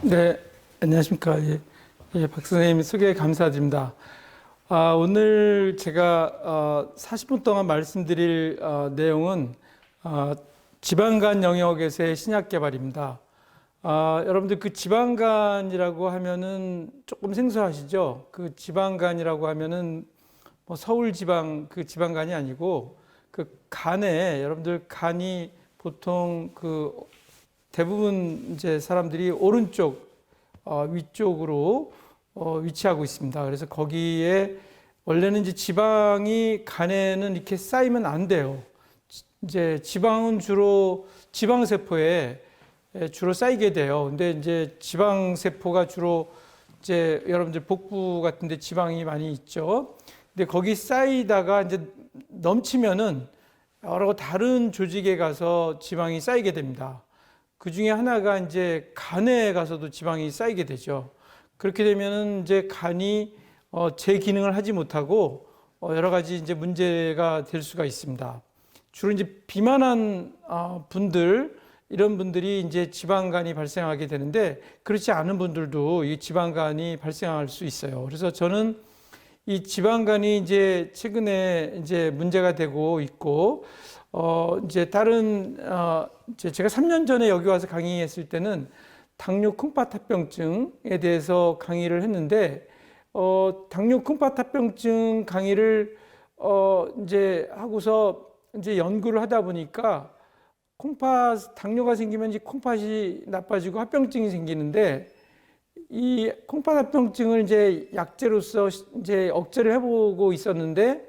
네, 안녕하십니까. 박 선생님 소개 감사드립니다. 오늘 제가 40분 동안 말씀드릴 내용은 지방간 영역에서의 신약 개발입니다. 여러분들 그 지방간이라고 하면은 조금 생소하시죠? 그 지방간이라고 하면은 뭐 서울 지방 그 지방간이 아니고 그 간에 여러분들 간이 보통 그 대부분 이제 사람들이 오른쪽 위쪽으로 위치하고 있습니다. 그래서 거기에 원래는 이제 지방이 간에는 이렇게 쌓이면 안 돼요. 이제 지방은 주로 지방세포에 주로 쌓이게 돼요. 근데 이제 지방세포가 주로 이제 여러분들 복부 같은데 지방이 많이 있죠. 근데 거기 쌓이다가 이제 넘치면은 여러 다른 조직에 가서 지방이 쌓이게 됩니다. 그 중에 하나가 이제 간에 가서도 지방이 쌓이게 되죠. 그렇게 되면은 이제 간이 제 기능을 하지 못하고 여러 가지 이제 문제가 될 수가 있습니다. 주로 이제 비만한 분들, 이런 분들이 이제 지방간이 발생하게 되는데, 그렇지 않은 분들도 이 지방간이 발생할 수 있어요. 그래서 저는 이 지방간이 이제 최근에 이제 문제가 되고 있고, 이제 다른, 이제 제가 3년 전에 여기 와서 강의했을 때는 당뇨 콩팥합병증에 대해서 강의를 했는데, 당뇨 콩팥합병증 강의를, 이제 하고서 이제 연구를 하다 보니까 당뇨가 생기면 이제 콩팥이 나빠지고 합병증이 생기는데, 이 콩팥합병증을 이제 약제로서 이제 억제를 해보고 있었는데,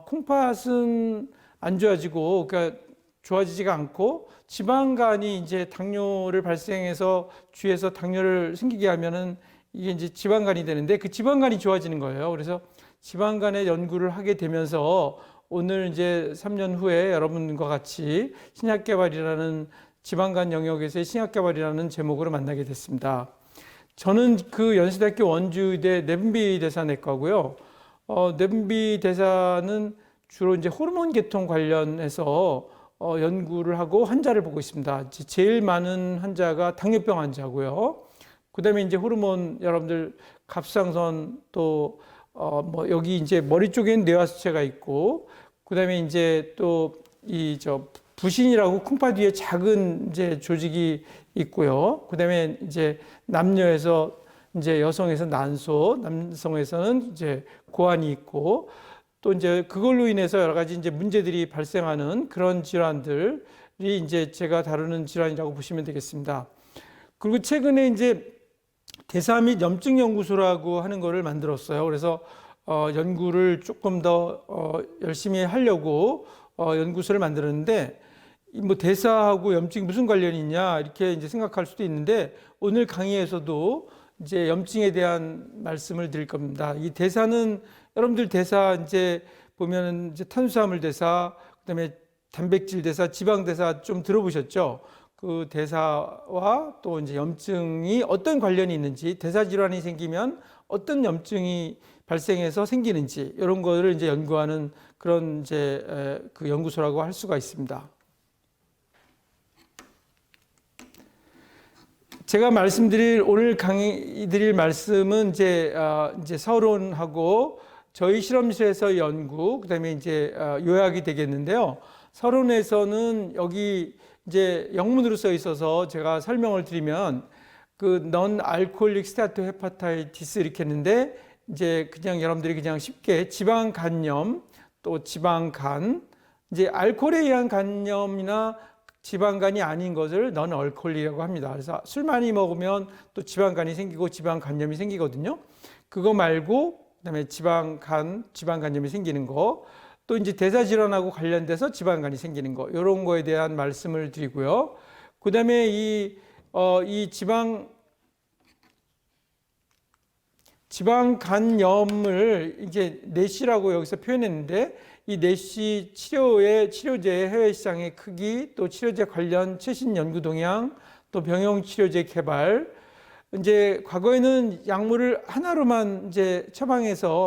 콩팥은 안 좋아지고, 그러니까 좋아지지가 않고, 지방간이 이제 당뇨를 발생해서 주위에서 당뇨를 생기게 하면은 이게 이제 지방간이 되는데, 그 지방간이 좋아지는 거예요. 그래서 지방간의 연구를 하게 되면서 오늘 이제 3년 후에 여러분과 같이 신약개발이라는 지방간 영역에서의 신약개발이라는 제목으로 만나게 됐습니다. 저는 그 연세대학교 원주의대 내분비대사내과고요. 내분비대사는 주로 이제 호르몬 계통 관련해서 연구를 하고 환자를 보고 있습니다. 제일 많은 환자가 당뇨병 환자고요. 그다음에 이제 호르몬 여러분들 갑상선 또 뭐 여기 이제 머리 쪽에는 뇌하수체가 있고, 그다음에 이제 또 부신이라고 콩팥 위에 작은 이제 조직이 있고요. 그다음에 이제 남녀에서 이제 여성에서 난소, 남성에서는 이제 고환이 있고, 또 이제 그걸로 인해서 여러 가지 이제 문제들이 발생하는 그런 질환들이 이제 제가 다루는 질환이라고 보시면 되겠습니다. 그리고 최근에 이제 대사 및 염증 연구소라고 하는 거를 만들었어요. 그래서 연구를 조금 더 열심히 하려고 연구소를 만들었는데, 뭐 대사하고 염증이 무슨 관련이 있냐 이렇게 이제 생각할 수도 있는데, 오늘 강의에서도 이제 염증에 대한 말씀을 드릴 겁니다. 이 대사는 여러분들 대사 이제 보면은 이제 탄수화물 대사, 그다음에 단백질 대사, 지방 대사 좀 들어보셨죠? 그 대사와 또 이제 염증이 어떤 관련이 있는지, 대사 질환이 생기면 어떤 염증이 발생해서 생기는지, 이런 거를 이제 연구하는 그런 이제 그 연구소라고 할 수가 있습니다. 제가 오늘 강의 드릴 말씀은 이제 서론하고 저희 실험실에서 연구, 그다음에 이제 요약이 되겠는데요. 서론에서는 여기 이제 영문으로 써 있어서 제가 설명을 드리면 그 non alcoholic steatohepatitis 이렇게 했는데, 이제 그냥 여러분들이 그냥 쉽게 지방 간염 또 지방간, 이제 알코올에 의한 간염이나 지방간이 아닌 것을 non alcoholic이라고 합니다. 그래서 술 많이 먹으면 또 지방간이 생기고 지방간염이 생기거든요. 그거 말고 그다음에 지방간염이 생기는 거, 또 이제 대사질환하고 관련돼서 지방간이 생기는 거, 이런 거에 대한 말씀을 드리고요. 그다음에 이 지방간염을 이제 내시라고 여기서 표현했는데, 이 내시 치료제의 해외 시장의 크기, 또 치료제 관련 최신 연구 동향, 또 병용 치료제 개발. 이제 과거에는 약물을 하나로만 이제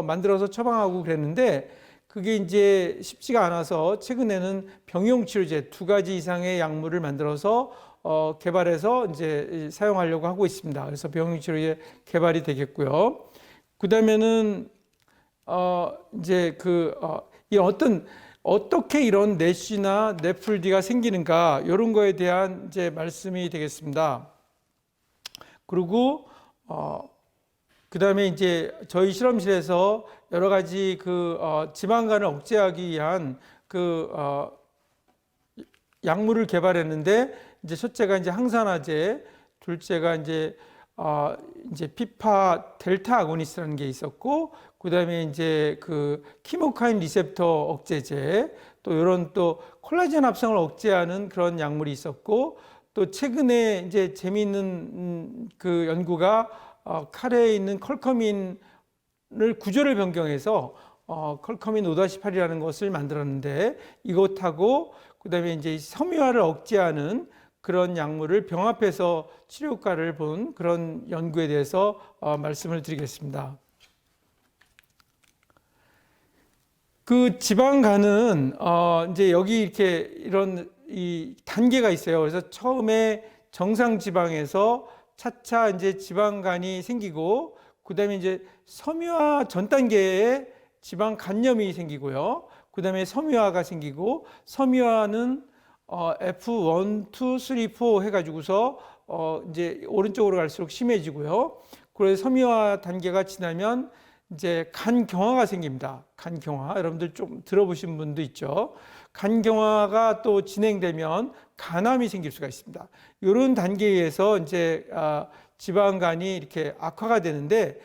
만들어서 처방하고 그랬는데, 그게 이제 쉽지가 않아서 최근에는 병용 치료제 2가지 이상의 약물을 만들어서 개발해서 이제 사용하려고 하고 있습니다. 그래서 병용 치료제 개발이 되겠고요. 그 다음에는 이제 이 어떻게 이런 내시나 네플디가 생기는가 이런 거에 대한 이제 말씀이 되겠습니다. 그리고 그 다음에 이제 저희 실험실에서 여러 가지 지방간을 억제하기 위한 약물을 개발했는데, 이제 첫째가 이제 항산화제, 둘째가 이제 피파 델타 아고니스트라는 게 있었고, 그 다음에 이제 키모카인 리셉터 억제제, 또 이런 또 콜라겐 합성을 억제하는 그런 약물이 있었고, 또 최근에 이제 재미있는 연구가 카레에 있는 컬커민을 구조를 변경해서 컬커민 5-8이라는 것을 만들었는데, 이것하고 그다음에 이제 섬유화를 억제하는 그런 약물을 병합해서 치료 효과를 본 그런 연구에 대해서 말씀을 드리겠습니다. 지방간은 이제 여기 이렇게 이런 이 단계가 있어요. 그래서 처음에 정상 지방에서 차차 이제 지방간이 생기고, 그다음에 이제 섬유화 전 단계에 지방 간염이 생기고요. 그다음에 섬유화가 생기고, 섬유화는 F1, 2, 3, 4 해가지고서 이제 오른쪽으로 갈수록 심해지고요. 그래서 섬유화 단계가 지나면 이제 간경화가 생깁니다. 간경화, 여러분들 좀 들어보신 분도 있죠. 간경화가 또 진행되면 간암이 생길 수가 있습니다. 이런 단계에서 이제 지방간이 이렇게 악화가 되는데,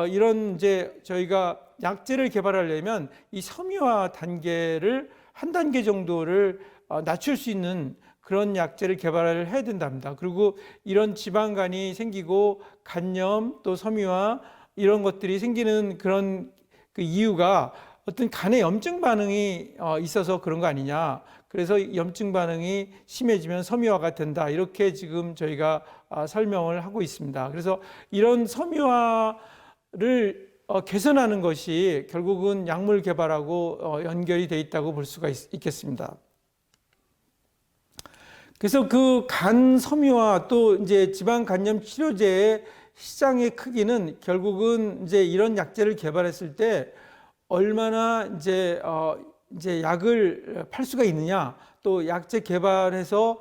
이런 이제 저희가 약제를 개발하려면 이 섬유화 단계를 한 단계 정도를 낮출 수 있는 그런 약제를 개발을 해야 된답니다. 그리고 이런 지방간이 생기고 간염 또 섬유화 이런 것들이 생기는 그런 이유가 어떤 간의 염증 반응이 있어서 그런 거 아니냐. 그래서 염증 반응이 심해지면 섬유화가 된다. 이렇게 지금 저희가 설명을 하고 있습니다. 그래서 이런 섬유화를 개선하는 것이 결국은 약물 개발하고 연결이 되어 있다고 볼 수가 있겠습니다. 그래서 간 섬유화 또 이제 지방 간염 치료제의 시장의 크기는 결국은 이제 이런 약제를 개발했을 때 얼마나 이제 약을 팔 수가 있느냐, 또 약제 개발해서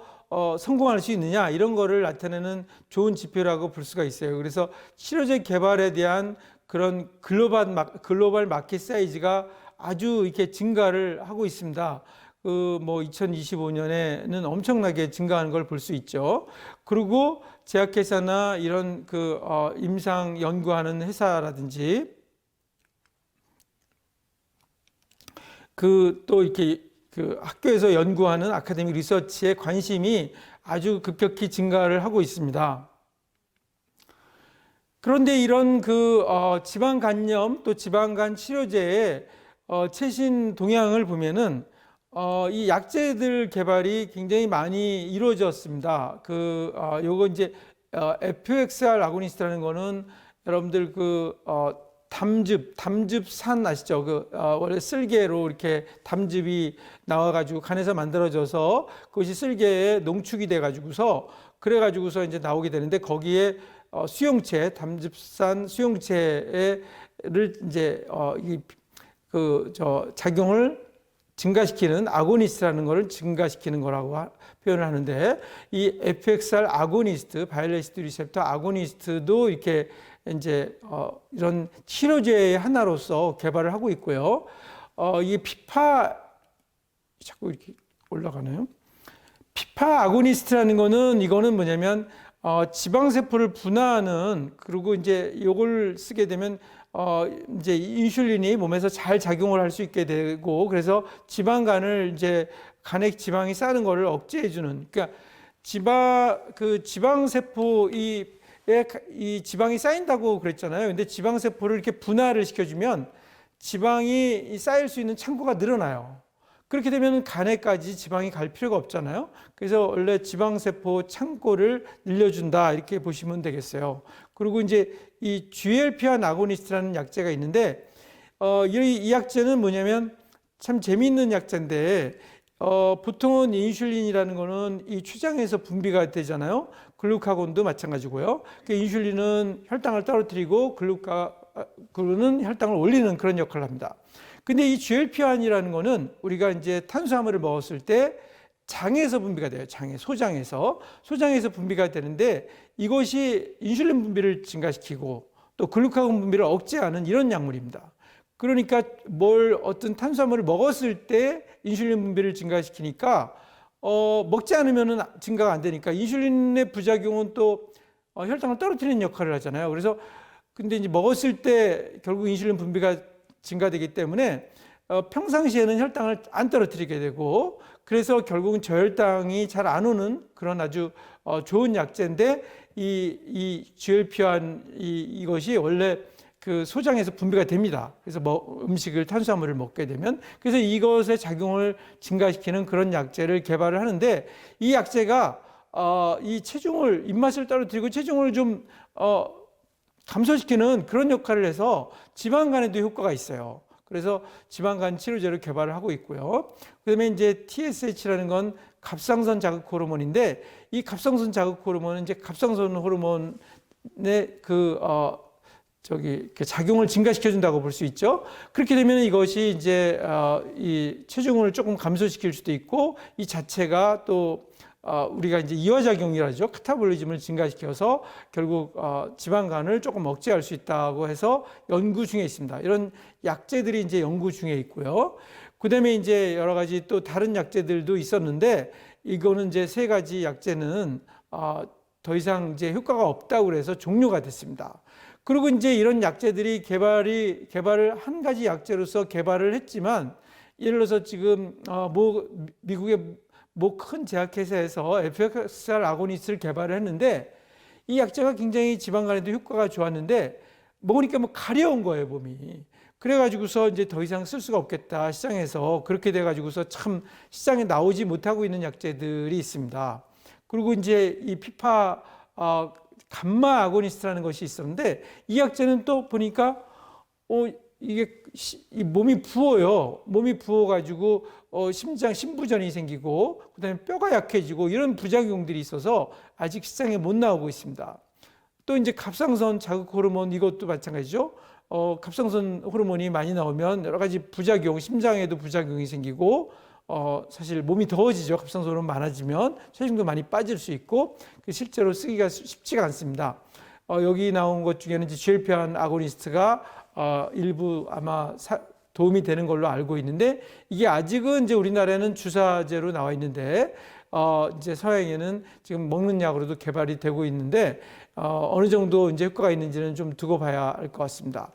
성공할 수 있느냐, 이런 거를 나타내는 좋은 지표라고 볼 수가 있어요. 그래서 치료제 개발에 대한 그런 글로벌 마켓 사이즈가 아주 이렇게 증가를 하고 있습니다. 2025년에는 엄청나게 증가하는 걸 볼 수 있죠. 그리고 제약회사나 이런 임상 연구하는 회사라든지 또 이렇게 학교에서 연구하는 아카데믹 리서치에 관심이 아주 급격히 증가를 하고 있습니다. 그런데 이런 지방 간염 또 지방간 치료제의 최신 동향을 보면은 이 약제들 개발이 굉장히 많이 이루어졌습니다. 요거 이제 FXR 아고니스트라는 거는 여러분들 담즙산 아시죠? 원래 쓸개로 이렇게 담즙이 나와가지고 간에서 만들어져서 그것이 쓸개에 농축이 돼가지고서 그래가지고서 이제 나오게 되는데, 거기에 수용체, 담즙산 수용체를 이제 작용을 증가시키는 아고니스트라는 것을 증가시키는 거라고 표현을 하는데, 이 FXR 아고니스트, 바이올리시드 리셉터 아고니스트도 이렇게 이제 이런 치료제의 하나로서 개발을 하고 있고요. 이 피파 자꾸 이렇게 올라가나요? 피파 아고니스트라는 이거는 뭐냐면 지방세포를 분화하는, 그리고 이제 요걸 쓰게 되면 이제 인슐린이 몸에서 잘 작용을 할 수 있게 되고, 그래서 지방간을 이제 간에 지방이 쌓는 거를 억제해주는, 그러니까 지방세포 이 지방이 쌓인다고 그랬잖아요. 근데 지방세포를 이렇게 분화를 시켜주면 지방이 쌓일 수 있는 창구가 늘어나요. 그렇게 되면 간에까지 지방이 갈 필요가 없잖아요. 그래서 원래 지방세포 창고를 늘려준다, 이렇게 보시면 되겠어요. 그리고 이제 이 GLP-1 아고니스트라는 약제가 있는데, 이 약제는 뭐냐면 참 재미있는 약제인데, 보통은 인슐린이라는 거는 이 췌장에서 분비가 되잖아요. 글루카곤도 마찬가지고요. 그 인슐린은 혈당을 떨어뜨리고 글루카곤은 혈당을 올리는 그런 역할을 합니다. 근데 이 GLP-1이라는 거는 우리가 이제 탄수화물을 먹었을 때 장에서 분비가 돼요. 소장에서 분비가 되는데 이것이 인슐린 분비를 증가시키고 또 글루카곤 분비를 억제하는 이런 약물입니다. 그러니까 어떤 탄수화물을 먹었을 때 인슐린 분비를 증가시키니까 먹지 않으면은 증가가 안 되니까 인슐린의 부작용은 또 혈당을 떨어뜨리는 역할을 하잖아요. 그래서 근데 이제 먹었을 때 결국 인슐린 분비가 증가되기 때문에 평상시에는 혈당을 안 떨어뜨리게 되고 그래서 결국은 저혈당이 잘 안 오는 그런 아주 좋은 약제인데 이 GLP-1 이것이 원래 그 소장에서 분비가 됩니다. 그래서 음식을 탄수화물을 먹게 되면 그래서 이것의 작용을 증가시키는 그런 약제를 개발을 하는데 이 약제가 이 체중을 입맛을 떨어뜨리고 체중을 좀 감소시키는 그런 역할을 해서 지방간에도 효과가 있어요. 그래서 지방간 치료제를 개발을 하고 있고요. 그다음에 이제 TSH라는 건 갑상선 자극 호르몬인데 이 갑상선 자극 호르몬은 이제 갑상선 호르몬의 작용을 증가시켜준다고 볼 수 있죠. 그렇게 되면 이것이 이제 이 체중을 조금 감소시킬 수도 있고 이 자체가 또 우리가 이제 이화작용이라죠. 카타볼리즘을 증가시켜서 결국 지방간을 조금 억제할 수 있다고 해서 연구 중에 있습니다. 이런 약제들이 이제 연구 중에 있고요. 그다음에 이제 여러 가지 또 다른 약제들도 있었는데 이거는 이제 세 가지 약제는 더 이상 이제 효과가 없다고 그래서 종료가 됐습니다. 그리고 이제 이런 약제들이 개발을 한 가지 약제로서 개발을 했지만 예를 들어서 지금 미국의 큰 제약회사에서 FXR 아고니스트를 개발을 했는데 이 약제가 굉장히 지방간에도 효과가 좋았는데 먹으니까 가려운 거예요, 몸이. 그래가지고서 이제 더 이상 쓸 수가 없겠다 시장에서 그렇게 돼가지고서 참 시장에 나오지 못하고 있는 약제들이 있습니다. 그리고 이제 이 피파 감마 아고니스트라는 것이 있었는데 이 약제는 또 보니까 이게 몸이 부어요. 몸이 부어가지고 신부전이 생기고 그다음에 뼈가 약해지고 이런 부작용들이 있어서 아직 시장에 못 나오고 있습니다. 또 이제 갑상선 자극 호르몬 이것도 마찬가지죠. 갑상선 호르몬이 많이 나오면 여러 가지 부작용, 심장에도 부작용이 생기고 사실 몸이 더워지죠. 갑상선 호르몬 많아지면 체중도 많이 빠질 수 있고 실제로 쓰기가 쉽지가 않습니다. 여기 나온 것 중에는 GLP-1 아고니스트가 일부 아마 도움이 되는 걸로 알고 있는데 이게 아직은 이제 우리나라에는 주사제로 나와 있는데 이제 서양에는 지금 먹는 약으로도 개발이 되고 있는데 어느 정도 이제 효과가 있는지는 좀 두고 봐야 할 것 같습니다.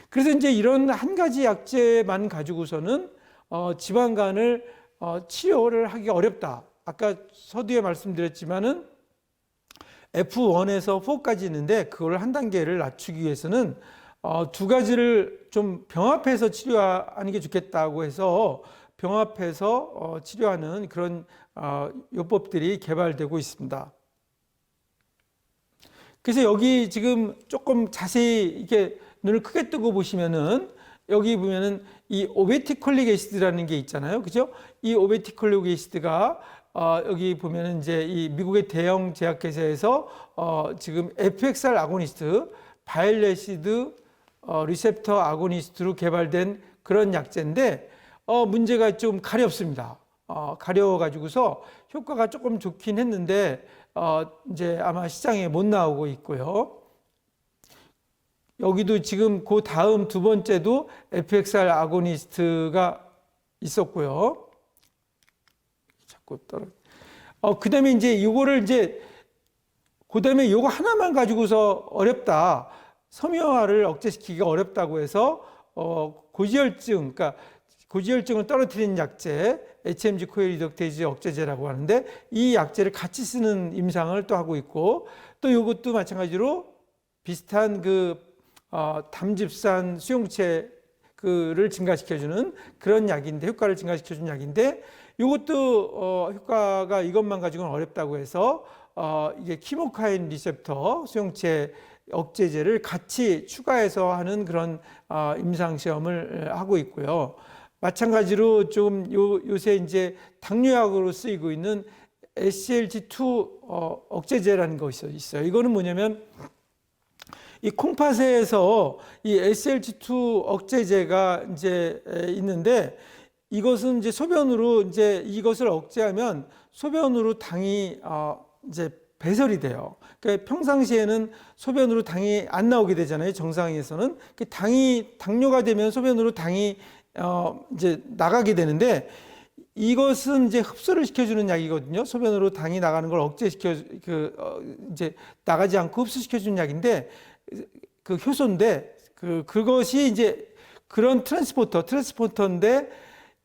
그래서 이제 이런 한 가지 약제만 가지고서는 지방간을 치료를 하기 어렵다. 아까 서두에 말씀드렸지만은 F1에서 4까지 있는데 그걸 한 단계를 낮추기 위해서는 두 가지를 좀 병합해서 치료하는 게 좋겠다고 해서 병합해서 치료하는 그런 요법들이 개발되고 있습니다. 그래서 여기 지금 조금 자세히 이렇게 눈을 크게 뜨고 보시면은 여기 보면은 이 오베티콜릭 애시드라는 게 있잖아요. 그죠? 이 오베티콜릭 애시드가 여기 보면은 이제 이 미국의 대형 제약회사에서 지금 FXR 아고니스트, 바일레시드 리셉터 아고니스트로 개발된 그런 약제인데 문제가 좀 가렵습니다. 가려워가지고서 효과가 조금 좋긴 했는데 이제 아마 시장에 못 나오고 있고요. 여기도 지금 그 다음 두 번째도 FXR 아고니스트가 있었고요. 자꾸 그 다음에 이제 요거를 이제 그 다음에 요거 하나만 가지고서 어렵다. 섬유화를 억제시키기가 어렵다고 해서 고지혈증, 그러니까 고지혈증을 떨어뜨리는 약제, HMG 코일 리덕테이즈 억제제라고 하는데 이 약제를 같이 쓰는 임상을 또 하고 있고 또 이것도 마찬가지로 비슷한 담즙산 수용체를 증가시켜주는 그런 약인데 효과를 증가시켜주는 약인데 이것도 효과가 이것만 가지고는 어렵다고 해서 이게 키모카인 리셉터 수용체 억제제를 같이 추가해서 하는 그런 임상 시험을 하고 있고요. 마찬가지로 좀 요새 이제 당뇨약으로 쓰이고 있는 SGLT2 억제제라는 것이 있어요. 이거는 뭐냐면 이 콩팥에서 이 SGLT2 억제제가 이제 있는데 이것은 이제 소변으로 이제 이것을 억제하면 소변으로 당이 이제 배설이 돼요. 그러니까 평상시에는 소변으로 당이 안 나오게 되잖아요. 정상에서는 당뇨가 되면 소변으로 당이 이제 나가게 되는데 이것은 이제 흡수를 시켜주는 약이거든요. 소변으로 당이 나가는 걸 억제시켜 이제 나가지 않고 흡수시켜주는 약인데 그 효소인데 그것이 이제 그런 트랜스포터인데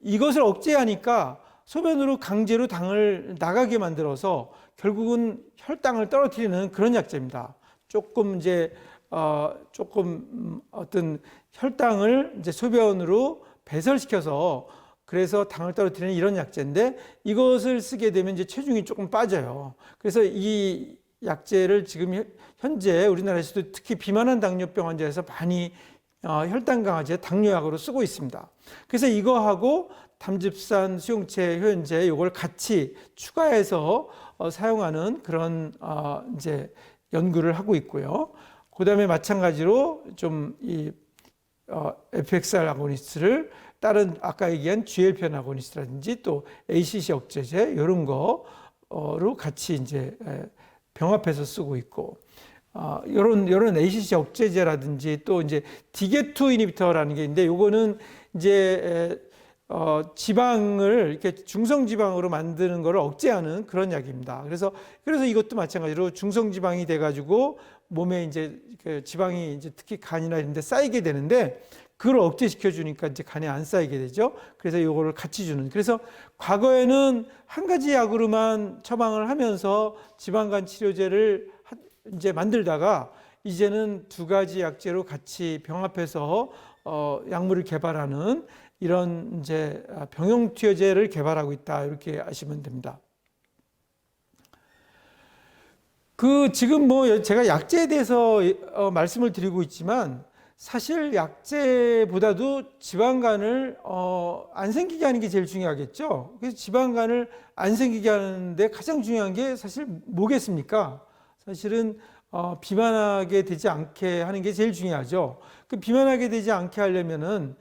이것을 억제하니까 소변으로 강제로 당을 나가게 만들어서 결국은 혈당을 떨어뜨리는 그런 약제입니다. 조금 이제 어떤 혈당을 이제 소변으로 배설시켜서 그래서 당을 떨어뜨리는 이런 약제인데 이것을 쓰게 되면 이제 체중이 조금 빠져요. 그래서 이 약제를 지금 현재 우리나라에서도 특히 비만한 당뇨병 환자에서 많이 혈당 강화제 당뇨약으로 쓰고 있습니다. 그래서 이거하고 담즙산 수용체 효연제 이걸 같이 추가해서 사용하는 그런 이제 연구를 하고 있고요. 그다음에 마찬가지로 좀 이 FXR 아고니스트를 다른 아까 얘기한 GLP-1 아고니스트라든지 또 ACC 억제제 이런 거로 같이 이제 병합해서 쓰고 있고 이런 ACC 억제제라든지 또 이제 디게투 이니비터라는 게 있는데 요거는 이제 지방을 이렇게 중성 지방으로 만드는 것을 억제하는 그런 약입니다. 그래서 이것도 마찬가지로 중성 지방이 돼 가지고 몸에 이제 그 지방이 이제 특히 간이나 이런 데 쌓이게 되는데 그걸 억제시켜 주니까 이제 간에 안 쌓이게 되죠. 그래서 이거를 같이 주는. 그래서 과거에는 한 가지 약으로만 처방을 하면서 지방간 치료제를 이제 만들다가 이제는 두 가지 약제로 같이 병합해서 약물을 개발하는 이런 이제 병용 투여제를 개발하고 있다 이렇게 아시면 됩니다. 지금 뭐 제가 약제에 대해서 말씀을 드리고 있지만 사실 약제보다도 지방간을 안 생기게 하는 게 제일 중요하겠죠. 그래서 지방간을 안 생기게 하는데 가장 중요한 게 사실 뭐겠습니까? 사실은 비만하게 되지 않게 하는 게 제일 중요하죠. 비만하게 되지 않게 하려면은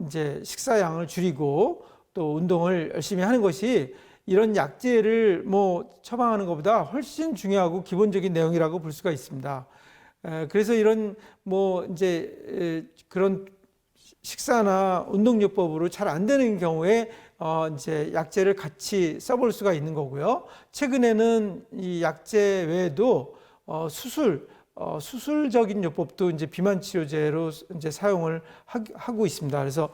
이제 식사량을 줄이고 또 운동을 열심히 하는 것이 이런 약제를 뭐 처방하는 것보다 훨씬 중요하고 기본적인 내용이라고 볼 수가 있습니다. 그래서 이런 뭐 이제 그런 식사나 운동요법으로 잘 안 되는 경우에 이제 약제를 같이 써볼 수가 있는 거고요. 최근에는 이 약제 외에도 수술적인 요법도 이제 비만 치료제로 이제 사용을 하고 있습니다. 그래서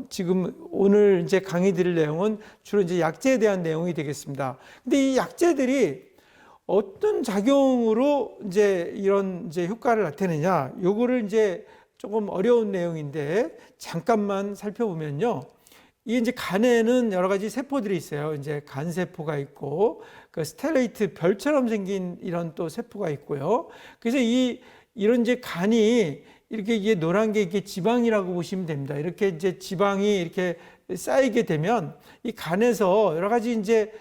지금 오늘 이제 강의 드릴 내용은 주로 이제 약제에 대한 내용이 되겠습니다. 근데 이 약제들이 어떤 작용으로 이제 이런 이제 효과를 나타내냐, 요거를 이제 조금 어려운 내용인데 잠깐만 살펴보면요. 이 이제 간에는 여러 가지 세포들이 있어요. 이제 간세포가 있고, 그 스텔레이트 별처럼 생긴 이런 또 세포가 있고요. 그래서 이런 이제 간이 이렇게 이게 노란 게 이게 지방이라고 보시면 됩니다. 이렇게 이제 지방이 이렇게 쌓이게 되면 이 간에서 여러 가지 이제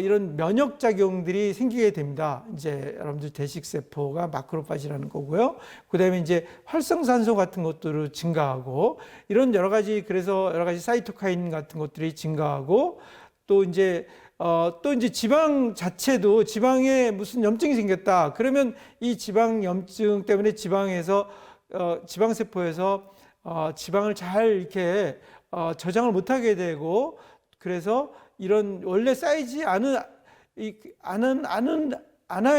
이런 면역 작용들이 생기게 됩니다. 이제 여러분들 대식세포가 마크로파지라는 거고요. 그다음에 이제 활성산소 같은 것들을 증가하고 이런 여러 가지 그래서 여러 가지 사이토카인 같은 것들이 증가하고 또 이제 지방 자체도 지방에 무슨 염증이 생겼다. 그러면 이 지방 염증 때문에 지방에서 지방세포에서 지방을 잘 이렇게 저장을 못하게 되고 그래서 이런 원래 쌓이지 않아야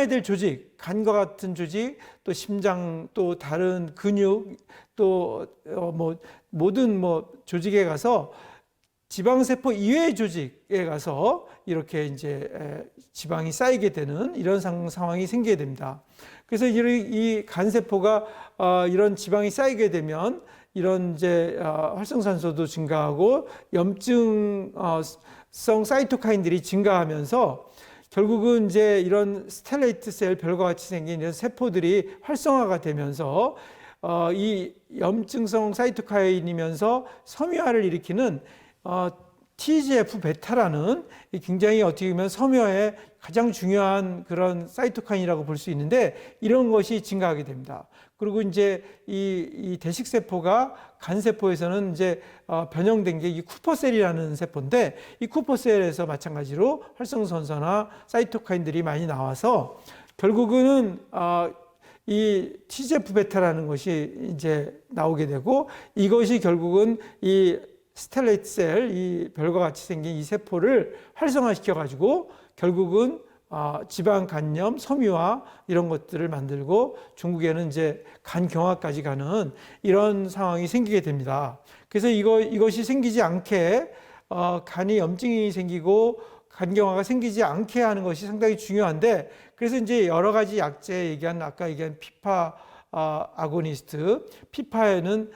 될 조직, 간과 같은 조직, 또 심장, 또 다른 근육, 또 모든 조직에 가서 지방세포 이외의 조직에 가서 이렇게 이제 지방이 쌓이게 되는 이런 상황이 생기게 됩니다. 그래서 이 간세포가 이런 지방이 쌓이게 되면 이런 이제 활성산소도 증가하고 염증성 사이토카인들이 증가하면서 결국은 이제 이런 스텔레이트 셀 별과 같이 생긴 이런 세포들이 활성화가 되면서 이 염증성 사이토카인이면서 섬유화를 일으키는 TGF 베타라는 굉장히 어떻게 보면 섬유화의 가장 중요한 그런 사이토카인이라고 볼 수 있는데, 이런 것이 증가하게 됩니다. 그리고 이제 이 대식세포가 간세포에서는 이제 변형된 게 이 쿠퍼셀이라는 세포인데, 이 쿠퍼셀에서 마찬가지로 활성산소나 사이토카인들이 많이 나와서 결국은 이 TGF 베타라는 것이 이제 나오게 되고, 이것이 결국은 이 스텔레이트 셀, 이 별과 같이 생긴 이 세포를 활성화시켜 가지고 결국은 지방 간염, 섬유화 이런 것들을 만들고 중국에는 이제 간경화까지 가는 이런 상황이 생기게 됩니다. 그래서 이것이 생기지 않게 간이 염증이 생기고 간경화가 생기지 않게 하는 것이 상당히 중요한데, 그래서 이제 여러 가지 약제 아까 얘기한 피파 아고니스트, 피파에는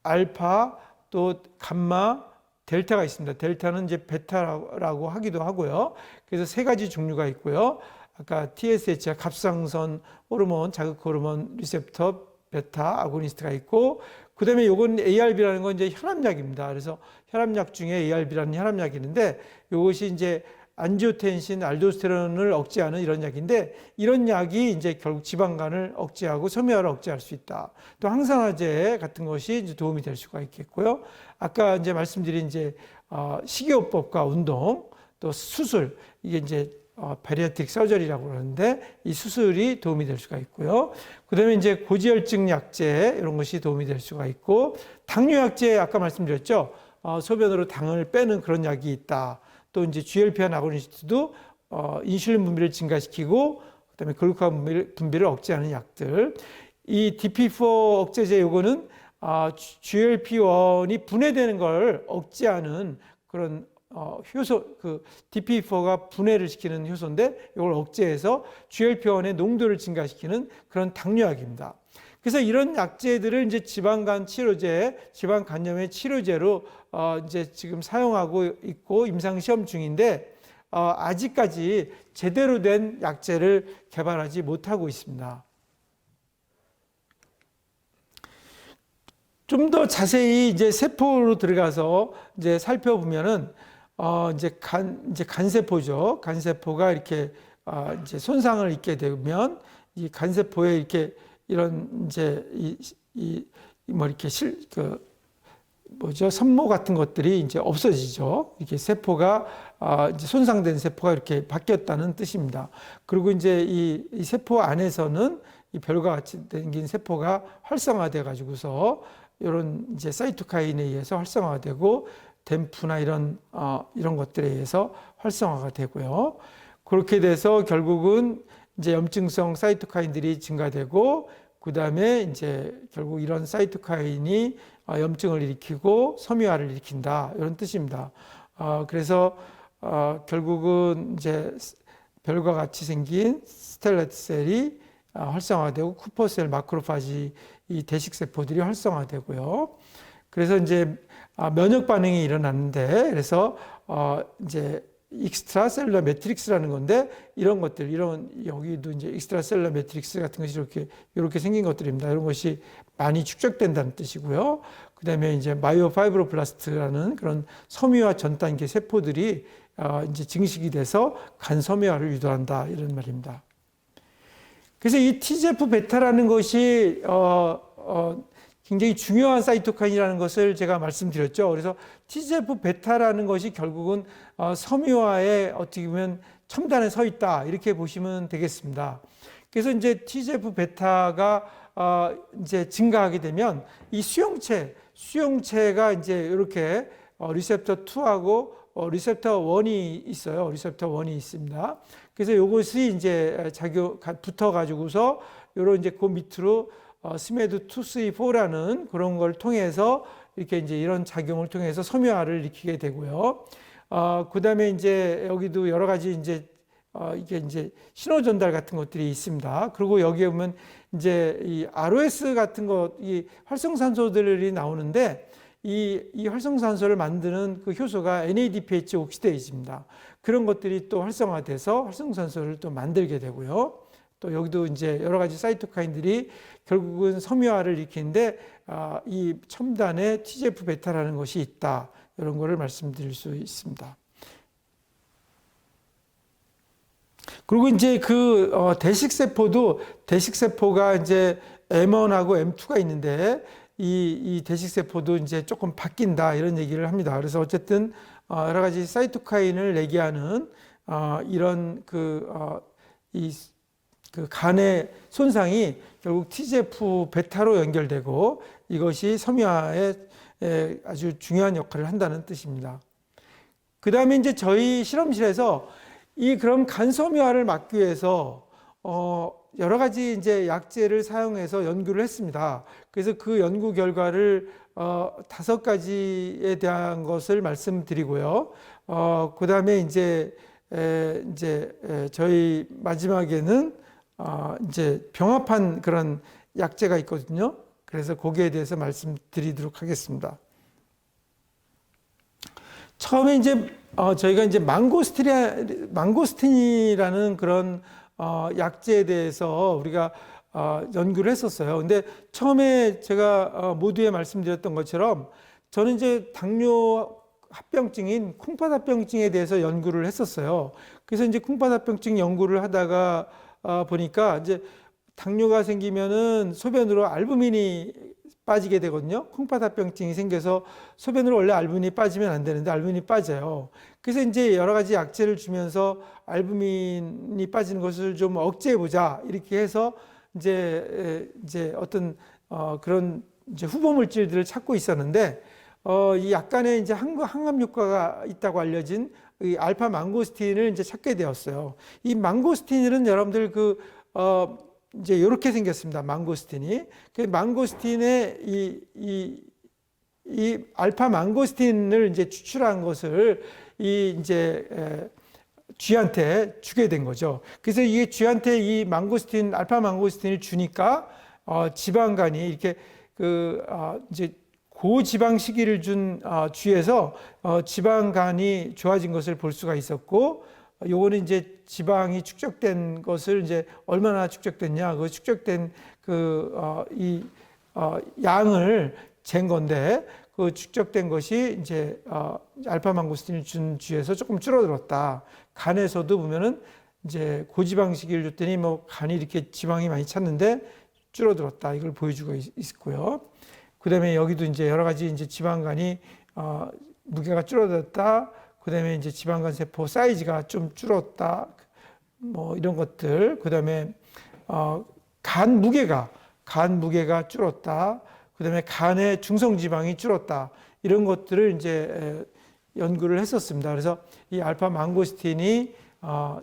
알파 또 감마, 델타가 있습니다. 델타는 이제 베타라고 하기도 하고요. 그래서 세 가지 종류가 있고요. 아까 TSH가 갑상선 호르몬, 자극 호르몬 리셉터 베타 아고니스트가 있고, 그 다음에 요건 ARB라는 건 이제 혈압약입니다. 그래서 혈압약 중에 ARB라는 혈압약이 있는데, 이것이 이제 안지오텐신, 알도스테론을 억제하는 이런 약인데, 이런 약이 이제 결국 지방간을 억제하고 섬유화를 억제할 수 있다. 또 항산화제 같은 것이 이제 도움이 될 수가 있겠고요. 아까 이제 말씀드린 이제 식이요법과 운동, 또 수술, 이게 이제 베리아트릭 서저리라고 그러는데, 이 수술이 도움이 될 수가 있고요. 그다음에 이제 고지혈증 약제 이런 것이 도움이 될 수가 있고, 당뇨 약제 아까 말씀드렸죠. 소변으로 당을 빼는 그런 약이 있다. 또 이제 GLP-1 아고니스트도 인슐린 분비를 증가시키고 그다음에 글루카곤 분비를 억제하는 약들. 이 DP4 억제제 요거는 GLP-1이 분해되는 걸 억제하는 그런 효소, 그 DP4가 분해를 시키는 효소인데, 이걸 억제해서 GLP-1의 농도를 증가시키는 그런 당뇨약입니다. 그래서 이런 약제들을 이제 지방간 치료제, 지방 간염의 치료제로 이제 지금 사용하고 있고 임상 시험 중인데, 아직까지 제대로 된 약제를 개발하지 못하고 있습니다. 좀 더 자세히 이제 세포로 들어가서 이제 살펴보면은 이제 간세포죠. 간세포가 이렇게 이제 손상을 입게 되면 이 간세포에 이렇게 이런 이제 뭐 이렇게 섬모 같은 것들이 이제 없어지죠. 이렇게 세포가 이제 손상된 세포가 이렇게 바뀌었다는 뜻입니다. 그리고 이제 이 세포 안에서는 이 별과 같이 생긴 세포가 활성화돼 가지고서 이런 이제 사이토카인에 의해서 활성화가 되고, 댐프나 이런 것들에 의해서 활성화가 되고요. 그렇게 돼서 결국은 이제 염증성 사이토카인들이 증가되고, 그 다음에 이제 결국 이런 사이토카인이 염증을 일으키고 섬유화를 일으킨다, 이런 뜻입니다. 그래서 결국은 이제 별과 같이 생긴 스텔레트 셀이 활성화되고, 쿠퍼셀, 마크로파지 이 대식세포들이 활성화되고요. 그래서 이제 면역 반응이 일어났는데, 그래서 이제 익스트라셀러 매트릭스라는 건데, 이런 것들, 여기도 이제 익스트라셀러 매트릭스 같은 것이 이렇게 생긴 것들입니다. 이런 것이 많이 축적된다는 뜻이고요. 그 다음에 이제 마이오파이브로블라스트라는 그런 섬유화 전 단계 세포들이 이제 증식이 돼서 간 섬유화를 유도한다, 이런 말입니다. 그래서 이 TGF 베타라는 것이 굉장히 중요한 사이토카인이라는 것을 제가 말씀드렸죠. 그래서 TGF 베타라는 것이 결국은 섬유화에 어떻게 보면 첨단에 서 있다, 이렇게 보시면 되겠습니다. 그래서 이제 TGF 베타가 이제 증가하게 되면 이 수용체가 이제 이렇게 리셉터 2하고 리셉터 1이 있어요. 리셉터 1이 있습니다. 그래서 이것이 이제 붙어 가지고서 요런 이제 그 밑으로 스메드 2, 3, 4라는 그런 걸 통해서 이렇게 이제 이런 작용을 통해서 섬유화를 일으키게 되고요. 그 다음에 이제 여기도 여러 가지 이제 이게 이제 신호 전달 같은 것들이 있습니다. 그리고 여기에 보면 이제 이 ROS 같은 것, 이 활성산소들이 나오는데, 이 활성산소를 만드는 그 효소가 NADPH 옥시데이즈입니다. 그런 것들이 또 활성화돼서 활성산소를 또 만들게 되고요. 또 여기도 이제 여러 가지 사이토카인들이 결국은 섬유화를 일으키는데 이 첨단의 TGF 베타라는 것이 있다. 이런 거를 말씀드릴 수 있습니다. 그리고 이제 그 대식세포도 대식세포가 이제 M1하고 M2가 있는데 이 대식세포도 이제 조금 바뀐다 이런 얘기를 합니다. 그래서 어쨌든 여러 가지 사이토카인을 내게 하는 이런 이 간의 손상이 결국 TGF 베타로 연결되고 이것이 섬유화에 아주 중요한 역할을 한다는 뜻입니다. 그 다음에 이제 저희 실험실에서 그럼 간 섬유화를 막기 위해서 여러 가지 이제 약제를 사용해서 연구를 했습니다. 그래서 그 연구 결과를 5가지에 대한 것을 말씀드리고요. 그 다음에 이제 저희 마지막에는 이제 병합한 그런 약제가 있거든요. 그래서 거기에 대해서 말씀드리도록 하겠습니다. 처음에 이제 저희가 이제 망고스틴이라는 그런 약제에 대해서 우리가 연구를 했었어요. 근데 처음에 제가 모두에 말씀드렸던 것처럼 저는 이제 당뇨 합병증인 콩팥합병증에 대해서 연구를 했었어요. 그래서 이제 콩팥합병증 연구를 하다가 보니까 이제 당뇨가 생기면은 소변으로 알부민이 빠지게 되거든요. 콩팥합병증이 생겨서 소변으로 원래 알부민이 빠지면 안 되는데 알부민이 빠져요. 그래서 이제 여러 가지 약제를 주면서 알부민이 빠지는 것을 좀 억제해 보자 이렇게 해서 이제 어떤 그런 이제 후보 물질들을 찾고 있었는데 이 약간의 이제 항암 효과가 있다고 알려진 이 알파 망고스틴을 이제 찾게 되었어요. 이 망고스틴은 여러분들 이제 이렇게 생겼습니다. 망고스틴이. 그 망고스틴의 이 알파 망고스틴을 이제 추출한 것을 이제 쥐한테 주게 된 거죠. 그래서 이게 쥐한테 이 망고스틴, 알파 망고스틴을 주니까 지방간이 이렇게 이제 고지방 시기를 준 쥐에서 지방간이 좋아진 것을 볼 수가 있었고, 요거는 이제 지방이 축적된 것을 이제 얼마나 축적됐냐, 그 축적된 양을 잰 건데, 그 축적된 것이 이제 알파 망고스틴을 준 쥐에서 조금 줄어들었다. 간에서도 보면은 이제 고지방 시기를 줬더니 뭐 간이 이렇게 지방이 많이 찼는데 줄어들었다. 이걸 보여주고 있고요. 그다음에 여기도 이제 여러 가지 이제 지방간이 무게가 줄어들었다. 그다음에 이제 지방간 세포 사이즈가 좀 줄었다. 뭐 이런 것들. 그다음에 간 무게가 줄었다. 그다음에 간의 중성 지방이 줄었다. 이런 것들을 이제 연구를 했었습니다. 그래서 이 알파 망고스틴이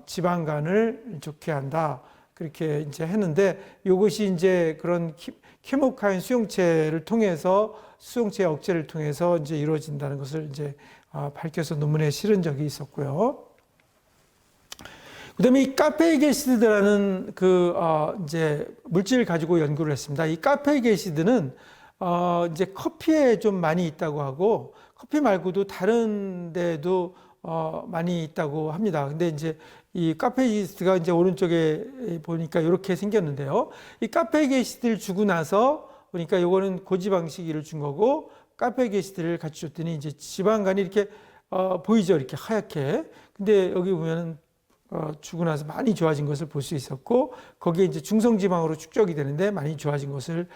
지방간을 좋게 한다. 그렇게 이제 했는데 이것이 이제 그런 케모카인 수용체를 통해서 수용체 억제를 통해서 이제 이루어진다는 것을 이제 밝혀서 논문에 실은 적이 있었고요. 그다음에 이 카페익 애시드라는 이제 물질을 가지고 연구를 했습니다. 이 카페익 애시드는 이제 커피에 좀 많이 있다고 하고 커피 말고도 다른 데도 많이 있다고 합니다. 근데 이제 이 카페익 애시드가 이제 오른쪽에 보니까 이렇게 생겼는데요. 이 카페익 애시드를 주고 나서 보니까 요거는 고지방 시기를 준 거고 카페익 애시드를 같이 줬더니 이제 지방간이 이렇게 보이죠. 이렇게 하얗게. 근데 여기 보면은 주고 나서 많이 좋아진 것을 볼 수 있었고 거기에 이제 중성지방으로 축적이 되는데 많이 좋아진 것을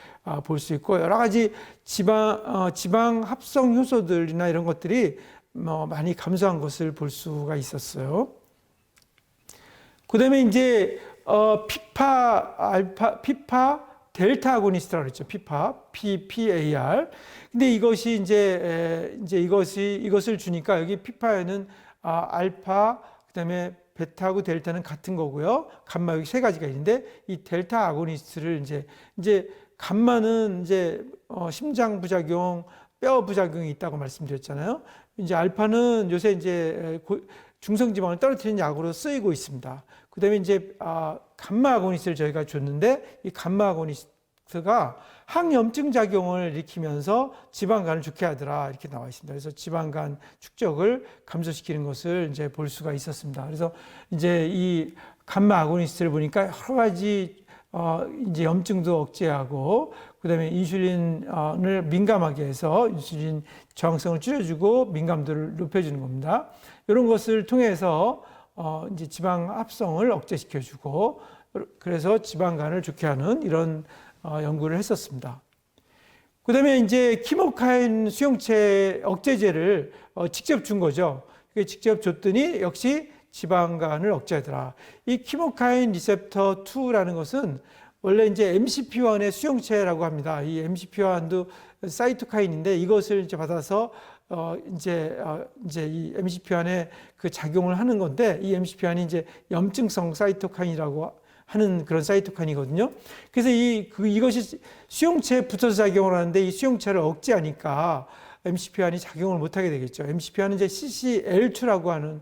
볼 수 있고 여러 가지 지방 합성 효소들이나 이런 것들이 많이 감소한 것을 볼 수가 있었어요. 그다음에 이제 피파 델타 아고니스트라고 그랬죠. PPAR. 근데 이것이 이제 이것을 주니까 여기 피파에는 알파 그다음에 베타하고 델타는 같은 거고요. 감마 여기 3가지가 있는데 이 델타 아고니스트를 이제 감마는 이제 심장 부작용, 뼈 부작용이 있다고 말씀드렸잖아요. 이제 알파는 요새 이제 중성 지방을 떨어뜨리는 약으로 쓰이고 있습니다. 그다음에 이제 감마 아고니스트를 저희가 줬는데 이 감마 아고니스트가 항염증 작용을 일으키면서 지방간을 좋게 하더라 이렇게 나와 있습니다. 그래서 지방간 축적을 감소시키는 것을 이제 볼 수가 있었습니다. 그래서 이제 이 감마 아고니스트를 보니까 여러 가지 이제 염증도 억제하고 그다음에 인슐린을 민감하게 해서 인슐린 저항성을 줄여주고 민감도를 높여주는 겁니다. 이런 것을 통해서 이제 지방 합성을 억제시켜주고 그래서 지방간을 좋게 하는 이런 연구를 했었습니다. 그다음에 이제 키모카인 수용체 억제제를 직접 준 거죠. 직접 줬더니 역시 지방간을 억제하더라. 이 키모카인 리셉터 2라는 것은 원래 이제 MCP1의 수용체라고 합니다. 이 MCP1도 사이토카인인데 이것을 이제 받아서 이제 이 MCP1의 그 작용을 하는 건데 이 MCP1이 이제 염증성 사이토카인이라고 하는 그런 사이토카인이거든요. 그래서 이것이 수용체에 붙어서 작용을 하는데 이 수용체를 억제하니까 MCP1이 작용을 못하게 되겠죠. MCP1은 이제 CCL2라고 하는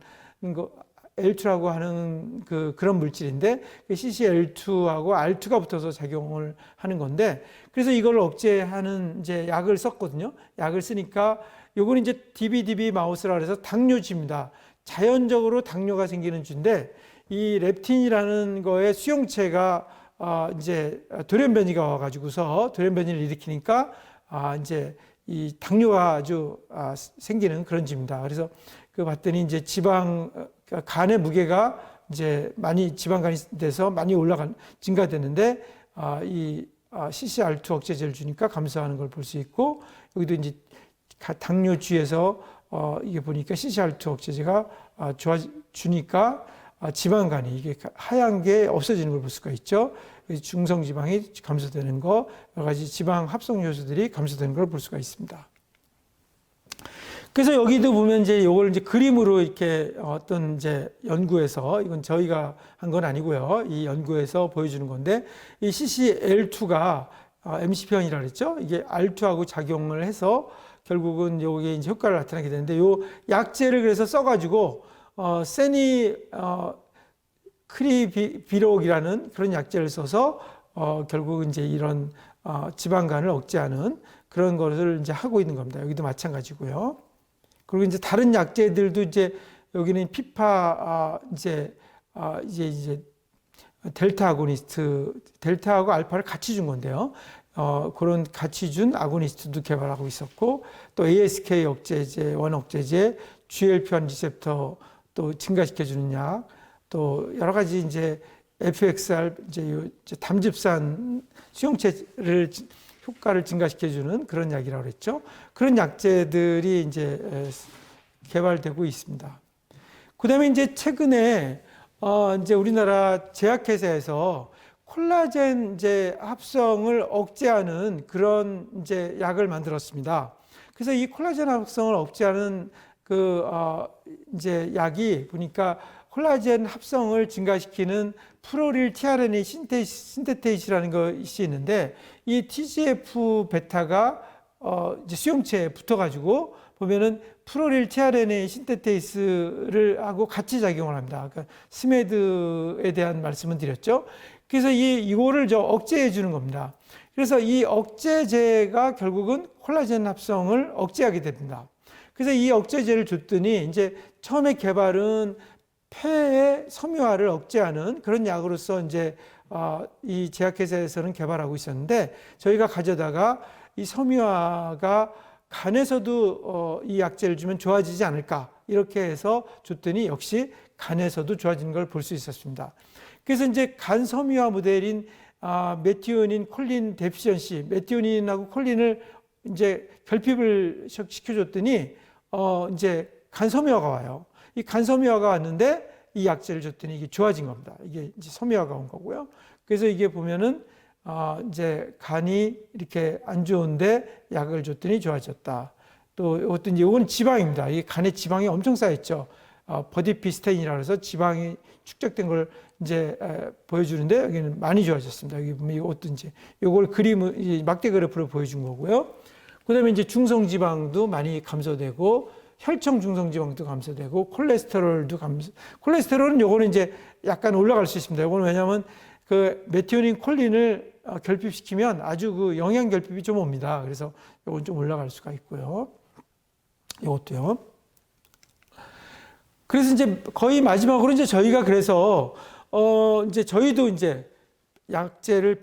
L2라고 하는 그런 물질인데 CCL2하고 R2가 붙어서 작용을 하는 건데 그래서 이걸 억제하는 이제 약을 썼거든요. 약을 쓰니까 요거는 이제 DBDB 마우스라 그래서 당뇨쥐입니다. 자연적으로 당뇨가 생기는 쥐인데 이 렙틴이라는 거에 수용체가 이제 돌연변이가 와가지고서 돌연변이를 일으키니까 이제 이 당뇨가 아주 생기는 그런 쥐입니다. 그래서 그 봤더니 이제 간의 무게가 이제 많이 지방간이 돼서 많이 증가되는데 이 CCR2 억제제를 주니까 감소하는 걸 볼 수 있고 여기도 이제 당뇨쥐에서 이게 보니까 CCR2 억제제가 주니까 지방간이 이게 하얀 게 없어지는 걸 볼 수가 있죠. 중성 지방이 감소되는 거, 여러 가지 지방 합성 요소들이 감소되는 걸 볼 수가 있습니다. 그래서 여기도 보면 이제 이걸 이제 그림으로 이렇게 어떤 이제 연구에서 이건 저희가 한 건 아니고요. 이 연구에서 보여주는 건데 이 CCL2가 MCP1이라고 그랬죠. 이게 R2하고 작용을 해서 결국은 여기에 이제 효과를 나타내게 되는데 요 약제를 그래서 써가지고 크리비록이라는 그런 약제를 써서 결국 이제 이런 지방간을 억제하는 그런 것을 이제 하고 있는 겁니다. 여기도 마찬가지고요. 그리고 이제 다른 약제들도 이제 여기는 피파 이제 델타 아고니스트, 델타하고 알파를 같이 준 건데요. 그런 같이 준 아고니스트도 개발하고 있었고 또 ASK 억제제, 원 억제제, GLP-1 리셉터 또 증가시켜주는 약, 또 여러 가지 이제 FXR 이제 담즙산 수용체를 효과를 증가시켜주는 그런 약이라고 그랬죠. 그런 약제들이 이제 개발되고 있습니다. 그다음에 이제 최근에 이제 우리나라 제약회사에서 콜라겐 이제 합성을 억제하는 그런 이제 약을 만들었습니다. 그래서 이 콜라겐 합성을 억제하는 이제 약이 보니까 콜라겐 합성을 증가시키는 프로릴 tRNA 신테테이스라는 것이 있는데 이 TGF 베타가 이제 수용체에 붙어가지고 보면은 프로릴 tRNA 신테테이스를 하고 같이 작용을 합니다. 그러니까 스메드에 대한 말씀을 드렸죠. 그래서 이거를 억제해 주는 겁니다. 그래서 이 억제제가 결국은 콜라겐 합성을 억제하게 됩니다. 그래서 이 억제제를 줬더니 이제 처음에 개발은 폐의 섬유화를 억제하는 그런 약으로서 이제 이 제약회사에서는 개발하고 있었는데 저희가 가져다가 이 섬유화가 간에서도 이 약제를 주면 좋아지지 않을까 이렇게 해서 줬더니 역시 간에서도 좋아지는 걸 볼 수 있었습니다. 그래서 이제 간 섬유화 모델인 메티오닌 콜린 데피션시, 메티오닌하고 콜린을 이제 결핍을 시켜줬더니 이제 간 섬유화가 와요. 이 간 섬유화가 왔는데 이 약제를 줬더니 이게 좋아진 겁니다. 이게 이제 섬유화가 온 거고요. 그래서 이게 보면은 이제 간이 이렇게 안 좋은데 약을 줬더니 좋아졌다. 또 어떤 이건 지방입니다. 이 간에 지방이 엄청 쌓였죠. 버디피스테인이라고 해서 지방이 축적된 걸 이제 보여주는데 여기는 많이 좋아졌습니다. 여기 보면 어떤지 이걸 그림을 막대 그래프로 보여준 거고요. 그다음에 이제 중성지방도 많이 감소되고 혈청 중성지방도 감소되고 콜레스테롤도 콜레스테롤은 요거는 이제 약간 올라갈 수 있습니다. 요거는 왜냐하면 그 메티오닌 콜린을 결핍시키면 아주 그 영양 결핍이 좀 옵니다. 그래서 요건 좀 올라갈 수가 있고요. 요것도요. 그래서 이제 거의 마지막으로 이제 저희가 그래서 이제 저희도 이제 약제를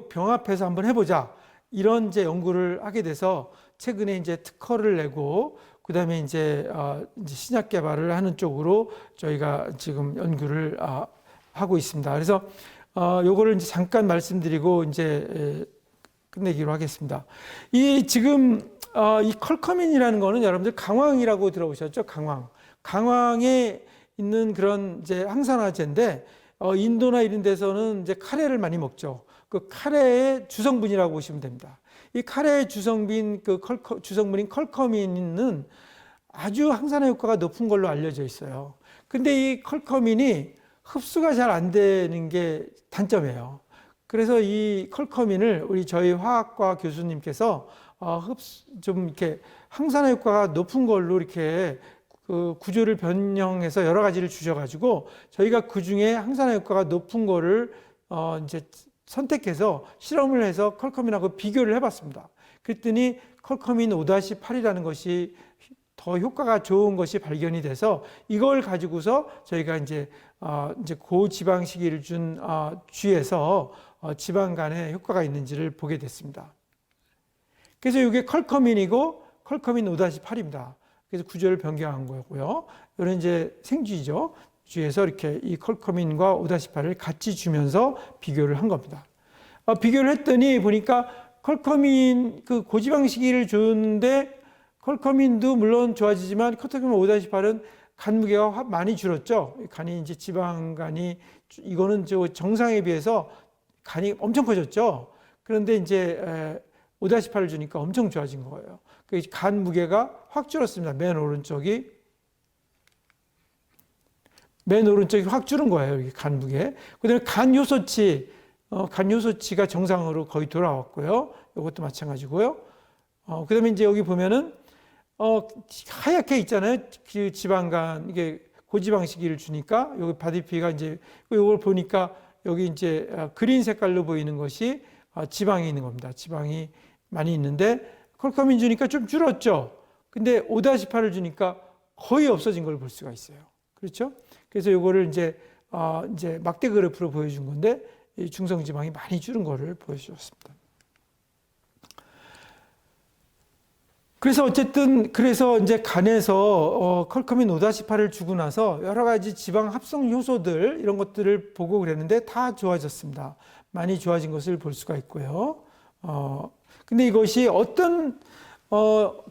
병합해서 한번 해보자. 이런 이제 연구를 하게 돼서 최근에 이제 특허를 내고 그다음에 이제 신약 개발을 하는 쪽으로 저희가 지금 연구를 하고 있습니다. 그래서 요거를 이제 잠깐 말씀드리고 이제 끝내기로 하겠습니다. 이 지금 이 컬커민이라는 거는 여러분들 강황이라고 들어보셨죠? 강황에 있는 그런 이제 항산화제인데 인도나 이런 데서는 이제 카레를 많이 먹죠. 그 카레의 주성분이라고 보시면 됩니다. 이 카레의 주성분인 컬커민은 아주 항산화 효과가 높은 걸로 알려져 있어요. 근데 이 컬커민이 흡수가 잘 안 되는 게 단점이에요. 그래서 이 컬커민을 저희 화학과 교수님께서 좀 이렇게 항산화 효과가 높은 걸로 이렇게 그 구조를 변형해서 여러 가지를 주셔가지고 저희가 그 중에 항산화 효과가 높은 거를 이제 선택해서 실험을 해서 컬커민하고 비교를 해봤습니다. 그랬더니 컬커민 5-8이라는 것이 더 효과가 좋은 것이 발견이 돼서 이걸 가지고서 저희가 이제 고지방식이를 준 쥐에서 지방 간에 효과가 있는지를 보게 됐습니다. 그래서 이게 컬커민이고 컬커민 5-8입니다. 그래서 구조를 변경한 거고요. 이런 이제 생쥐죠. 쥐에서 이렇게 이 컬커민과 5-8을 같이 주면서 비교를 한 겁니다. 비교를 했더니 보니까 컬커민 그 고지방식이를 줬는데 컬커민도 물론 좋아지지만 컬커민 5-8은 간 무게가 많이 줄었죠. 간이 이제 지방간이 이거는 정상에 비해서 간이 엄청 커졌죠. 그런데 이제 5-8을 주니까 엄청 좋아진 거예요. 간 무게가 확 줄었습니다. 맨 오른쪽이 확 줄은 거예요. 이게 간 무게. 그다음에 간 효소치가 정상으로 거의 돌아왔고요. 이것도 마찬가지고요. 그다음에 이제 여기 보면은 하얗게 있잖아요. 그 지방간 이게 고지방식이를 주니까 여기 바디피가 이제 이걸 보니까 여기 이제 그린 색깔로 보이는 것이 지방이 있는 겁니다. 지방이 많이 있는데 컬커민 주니까 좀 줄었죠. 근데 5-8을 주니까 거의 없어진 걸 볼 수가 있어요. 그렇죠? 그래서 이거를 이제 막대 그래프로 보여준 건데 이 중성 지방이 많이 줄은 거를 보여주었습니다. 그래서 어쨌든 이제 간에서 컬커민 5-8을 주고 나서 여러 가지 지방 합성 효소들 이런 것들을 보고 그랬는데 다 좋아졌습니다. 많이 좋아진 것을 볼 수가 있고요. 근데 이것이 어떤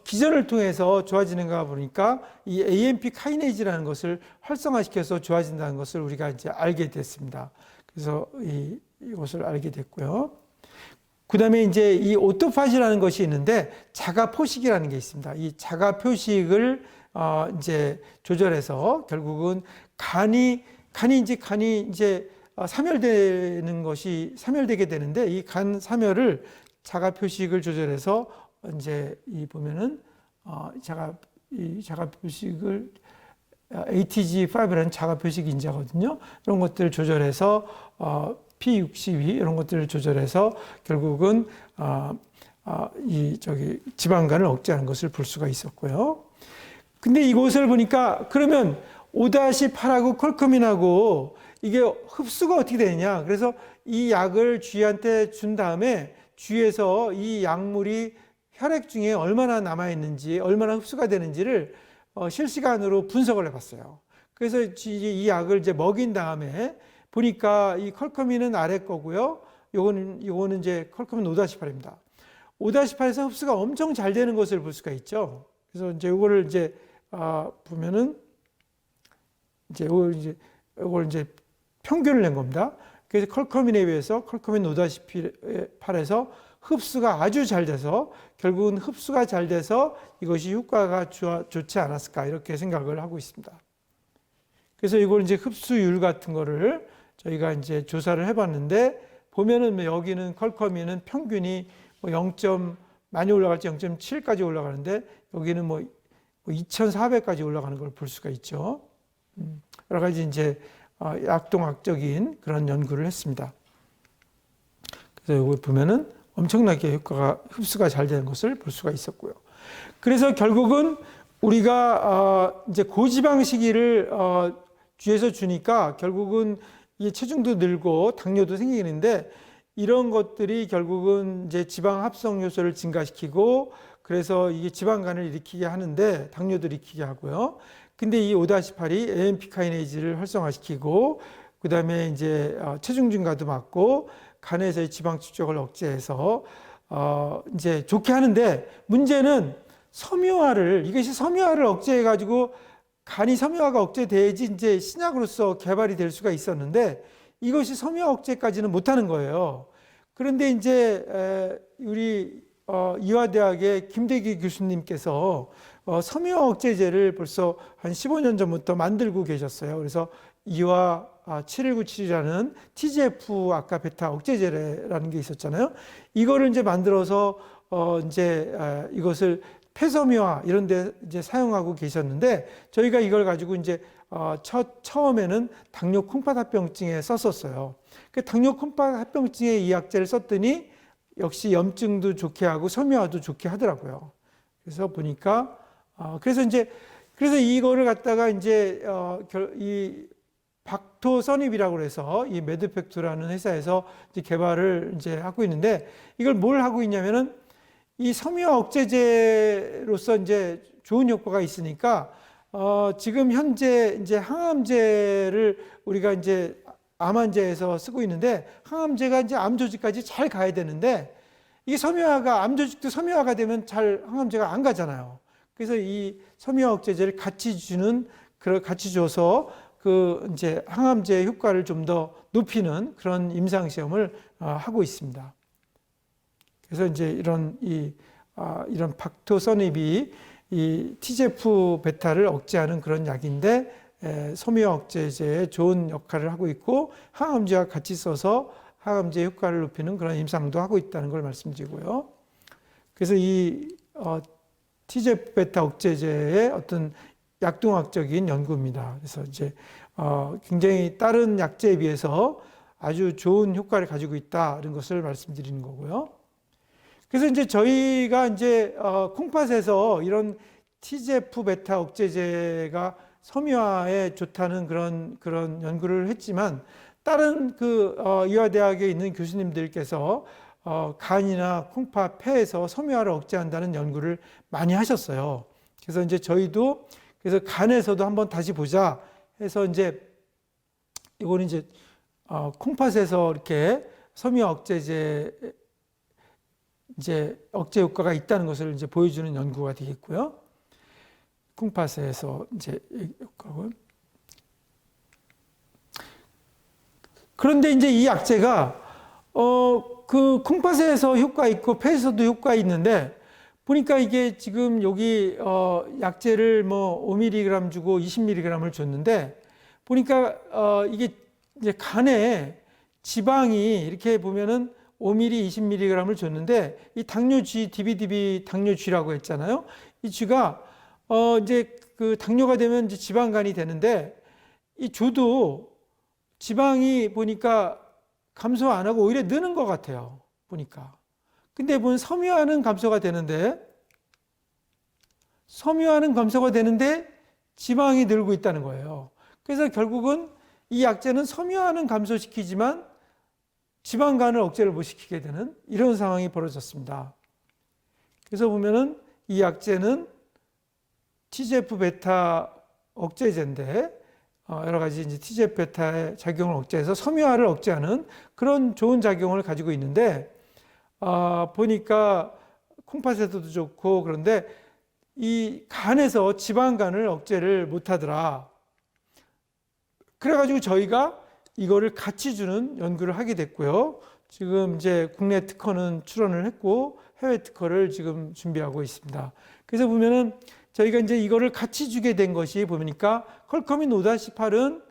기전을 통해서 좋아지는가 보니까 이 AMP 카이네이즈라는 것을 활성화시켜서 좋아진다는 것을 우리가 이제 알게 됐습니다. 그래서 이것을 알게 됐고요. 그 다음에 이제 이 오토파지라는 것이 있는데 자가 표식이라는 게 있습니다. 이 자가 표식을 이제 조절해서 결국은 간이 이제 사멸되게 되는데 이 간 사멸을 자가 표식을 조절해서 이제 보면은 자가 표식을 ATG5라는 자가 표식 인자거든요. 이런 것들을 조절해서 P62 이런 것들을 조절해서 결국은 지방간을 억제하는 것을 볼 수가 있었고요. 근데 이것을 보니까 그러면 5-8하고 컬커민하고 이게 흡수가 어떻게 되느냐? 그래서 이 약을 쥐한테 준 다음에 쥐에서 이 약물이 혈액 중에 얼마나 남아 있는지, 얼마나 흡수가 되는지를 실시간으로 분석을 해봤어요. 그래서 이 약을 이제 먹인 다음에 보니까 이 컬커민은 아래 거고요. 요거는 이제 컬커민 5-8입니다. 5-8에서 흡수가 엄청 잘 되는 것을 볼 수가 있죠. 그래서 이제 요거를 이제 보면은 요걸 이제 평균을 낸 겁니다. 그래서 컬커민에 비해서 컬커민 5-8에서 흡수가 아주 잘 돼서 결국은 흡수가 잘 돼서 이것이 효과가 좋지 않았을까 이렇게 생각을 하고 있습니다. 그래서 이걸 이제 흡수율 같은 거를 저희가 이제 조사를 해봤는데 보면은 여기는 컬커민은 평균이 많이 올라갈지 0.7까지 올라가는데 여기는 2,400까지 올라가는 걸 볼 수가 있죠. 여러 가지 이제 약동학적인 그런 연구를 했습니다. 그래서 여기 보면은 엄청나게 흡수가 잘 되는 것을 볼 수가 있었고요. 그래서 결국은 우리가 이제 고지방식이를 쥐에서 주니까 결국은 이게 체중도 늘고 당뇨도 생기는데 이런 것들이 결국은 이제 지방 합성 요소를 증가시키고 그래서 이게 지방간을 일으키게 하는데 당뇨도 일으키게 하고요. 근데 이 5-8이 AMP 카이네이즈를 활성화시키고 그다음에 이제 체중 증가도 막고 간에서의 지방 축적을 억제해서 이제 좋게 하는데 문제는 이것이 섬유화를 억제해 가지고 간이 섬유화가 억제돼야지 이제 신약으로서 개발이 될 수가 있었는데 이것이 섬유화 억제까지는 못하는 거예요. 그런데 이제 우리 이화대학의 김대기 교수님께서 섬유화 억제제를 벌써 한 15년 전부터 만들고 계셨어요. 그래서 이화 7197이라는 TGF 아까 베타 억제제라는 게 있었잖아요. 이거를 이제 만들어서 이제 이것을 폐섬유화 이런 데 이제 사용하고 계셨는데 저희가 이걸 가지고 이제 처음에는 당뇨 콩팥합병증에 썼었어요. 그 당뇨 콩팥합병증에 이 약제를 썼더니 역시 염증도 좋게 하고 섬유화도 좋게 하더라고요. 그래서 보니까 그래서 이거를 갖다가 이제 이 박토선입이라고 해서 이 메드팩트라는 회사에서 이제 개발을 이제 하고 있는데 이걸 뭘 하고 있냐면은 이 섬유화 억제제로서 이제 좋은 효과가 있으니까 지금 현재 이제 항암제를 우리가 이제 암 환자에서 쓰고 있는데 항암제가 이제 암 조직까지 잘 가야 되는데 이게 섬유화가 암 조직도 섬유화가 되면 잘 항암제가 안 가잖아요. 그래서 이 섬유화 억제제를 같이 줘서 그 이제 항암제의 효과를 좀 더 높이는 그런 임상 시험을 하고 있습니다. 그래서 이제 이런 박토선입이 이 TGF 베타를 억제하는 그런 약인데 섬유화 억제제에 좋은 역할을 하고 있고 항암제와 같이 써서 항암제 효과를 높이는 그런 임상도 하고 있다는 걸 말씀드리고요. 그래서 이 TGF 베타 억제제의 어떤 약동학적인 연구입니다. 그래서 이제 굉장히 다른 약제에 비해서 아주 좋은 효과를 가지고 있다는 것을 말씀드리는 거고요. 그래서 이제 저희가 이제 콩팥에서 이런 TGF 베타 억제제가 섬유화에 좋다는 그런 연구를 했지만 다른 이화대학에 있는 교수님들께서 간이나 콩팥, 폐에서 섬유화를 억제한다는 연구를 많이 하셨어요. 그래서 이제 저희도 그래서 간에서도 한번 다시 보자 해서 이제 이거는 이제 콩팥에서 이렇게 섬유화 억제제 이제 억제 효과가 있다는 것을 이제 보여주는 연구가 되겠고요. 콩팥에서 이제 효과고. 그런데 이제 이 약제가 그 콩팥에서 효과 있고 폐에서도 효과 있는데 보니까 이게 지금 여기 약제를 뭐 5mg 주고 20mg을 줬는데 보니까 이게 이제 간에 지방이 이렇게 보면은 5mg, 20mg을 줬는데 이 당뇨쥐, DBDB 당뇨쥐라고 했잖아요. 이 쥐가 이제 그 당뇨가 되면 이제 지방간이 되는데 이 줘도 지방이 보니까 감소 안 하고 오히려 느는 것 같아요. 보니까. 근데 보면 섬유화는 감소가 되는데 지방이 늘고 있다는 거예요. 그래서 결국은 이 약제는 섬유화는 감소시키지만 지방간을 억제를 못 시키게 되는 이런 상황이 벌어졌습니다. 그래서 보면은 이 약제는 TGF 베타 억제제인데 여러 가지 이제 TGF 베타의 작용을 억제해서 섬유화를 억제하는 그런 좋은 작용을 가지고 있는데 보니까 콩팥에서도 좋고 그런데 이 간에서 지방간을 억제를 못하더라. 그래가지고 저희가 이거를 같이 주는 연구를 하게 됐고요. 지금 이제 국내 특허는 출원을 했고 해외 특허를 지금 준비하고 있습니다. 그래서 보면은 저희가 이제 이거를 같이 주게 된 것이 보니까 컬커민 5-8은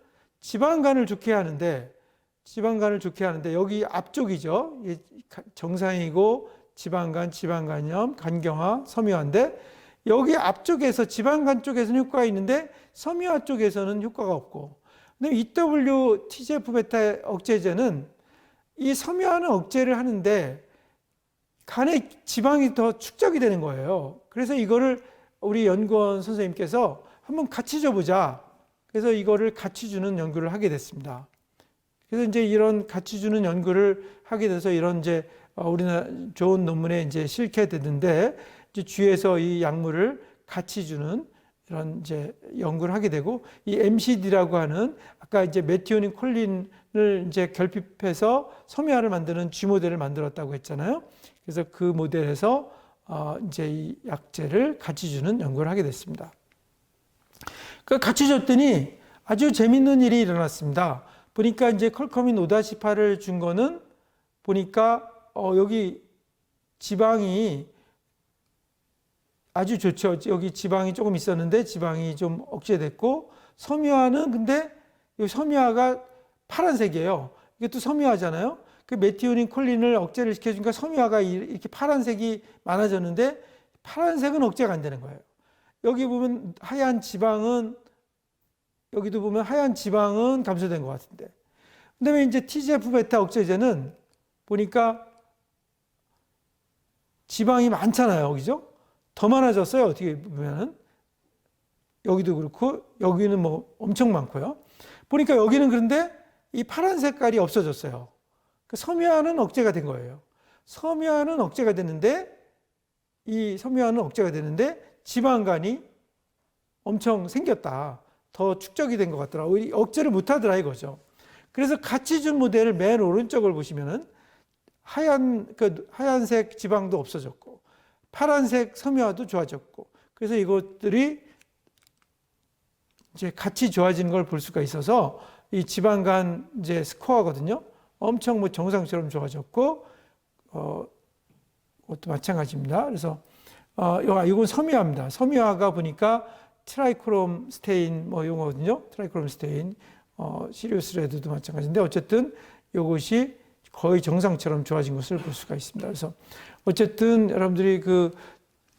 지방간을 좋게 하는데 여기 앞쪽이죠. 정상이고 지방간염, 간경화, 섬유화인데 여기 앞쪽에서 지방간 쪽에서는 효과가 있는데 섬유화 쪽에서는 효과가 없고 근데 EW TGF 베타 억제제는 이 섬유화는 억제를 하는데 간에 지방이 더 축적이 되는 거예요. 그래서 이거를 우리 연구원 선생님께서 한번 같이 줘보자. 그래서 이거를 같이 주는 연구를 하게 됐습니다. 그래서 이제 이런 같이 주는 연구를 하게 돼서 이런 이제 우리나라 좋은 논문에 이제 실게 되는데, 이제 쥐에서 이 약물을 같이 주는 이런 이제 연구를 하게 되고, 이 MCD라고 하는 아까 이제 메티오닌 콜린을 이제 결핍해서 섬유화를 만드는 쥐 모델을 만들었다고 했잖아요. 그래서 그 모델에서 이제 이 약제를 같이 주는 연구를 하게 됐습니다. 그 같이 줬더니 아주 재밌는 일이 일어났습니다. 보니까 이제 컬커민 5-8을 준 거는 보니까 여기 지방이 아주 좋죠. 여기 지방이 조금 있었는데 지방이 좀 억제됐고, 섬유화는 근데 이 섬유화가 파란색이에요. 이게 또 섬유화잖아요. 그 메티오닌 콜린을 억제를 시켜주니까 섬유화가 이렇게 파란색이 많아졌는데, 파란색은 억제가 안 되는 거예요. 여기 보면 하얀 지방은, 여기도 보면 하얀 지방은 감소된 것 같은데, 그다음에 이제 TGF-베타 억제제는 보니까 지방이 많잖아요. 그죠? 더 많아졌어요. 어떻게 보면은. 여기도 그렇고, 여기는 뭐 엄청 많고요. 보니까 여기는 그런데 이 파란 색깔이 없어졌어요. 그 섬유화는 억제가 된 거예요. 섬유화는 억제가 됐는데, 이 섬유화는 억제가 되는데, 지방간이 엄청 생겼다. 더 축적이 된 것 같더라고요. 억제를 못 하더라 이거죠. 그래서 같이 준 모델을 맨 오른쪽을 보시면은 하얀색 지방도 없어졌고, 파란색 섬유화도 좋아졌고, 그래서 이것들이 이제 같이 좋아지는 걸 볼 수가 있어서 이 지방간 이제 스코어거든요. 엄청 뭐 정상처럼 좋아졌고, 그것도 마찬가지입니다. 그래서 이건 섬유화입니다. 섬유화가 보니까 트라이크롬 스테인 뭐 용어거든요. 트라이크롬 스테인, 시리우스 레드도 마찬가지인데, 어쨌든 이것이 거의 정상처럼 좋아진 것을 볼 수가 있습니다. 그래서 어쨌든 여러분들이 그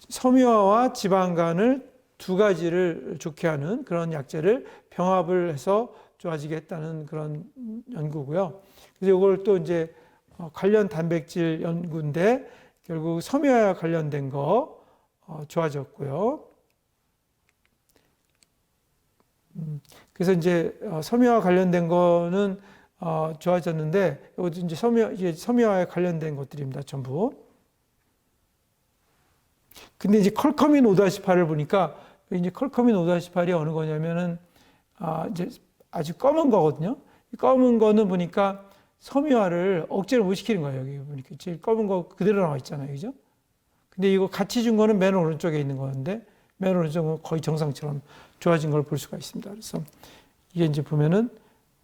섬유화와 지방간을 두 가지를 좋게 하는 그런 약제를 병합을 해서 좋아지게 했다는 그런 연구고요. 그래서 이걸 또 이제 관련 단백질 연구인데, 결국 섬유화와 관련된 거 좋아졌고요. 그래서 이제 섬유화 관련된 거는 좋아졌는데, 이것도 이제 섬유화에 관련된 것들입니다. 전부. 근데 이제 컬커민 5-8을 보니까, 이제 컬커민 5-8이 어느 거냐면은 이제 아주 검은 거거든요. 이 검은 거는 보니까 섬유화를 억제를 못 시키는 거예요. 여기 보니까 제일 검은 거 그대로 나와 있잖아요, 그죠? 근데 이거 같이 준 거는 맨 오른쪽에 있는 건데, 맨 오른쪽은 거의 정상처럼 좋아진 걸 볼 수가 있습니다. 그래서 이게 이제 보면은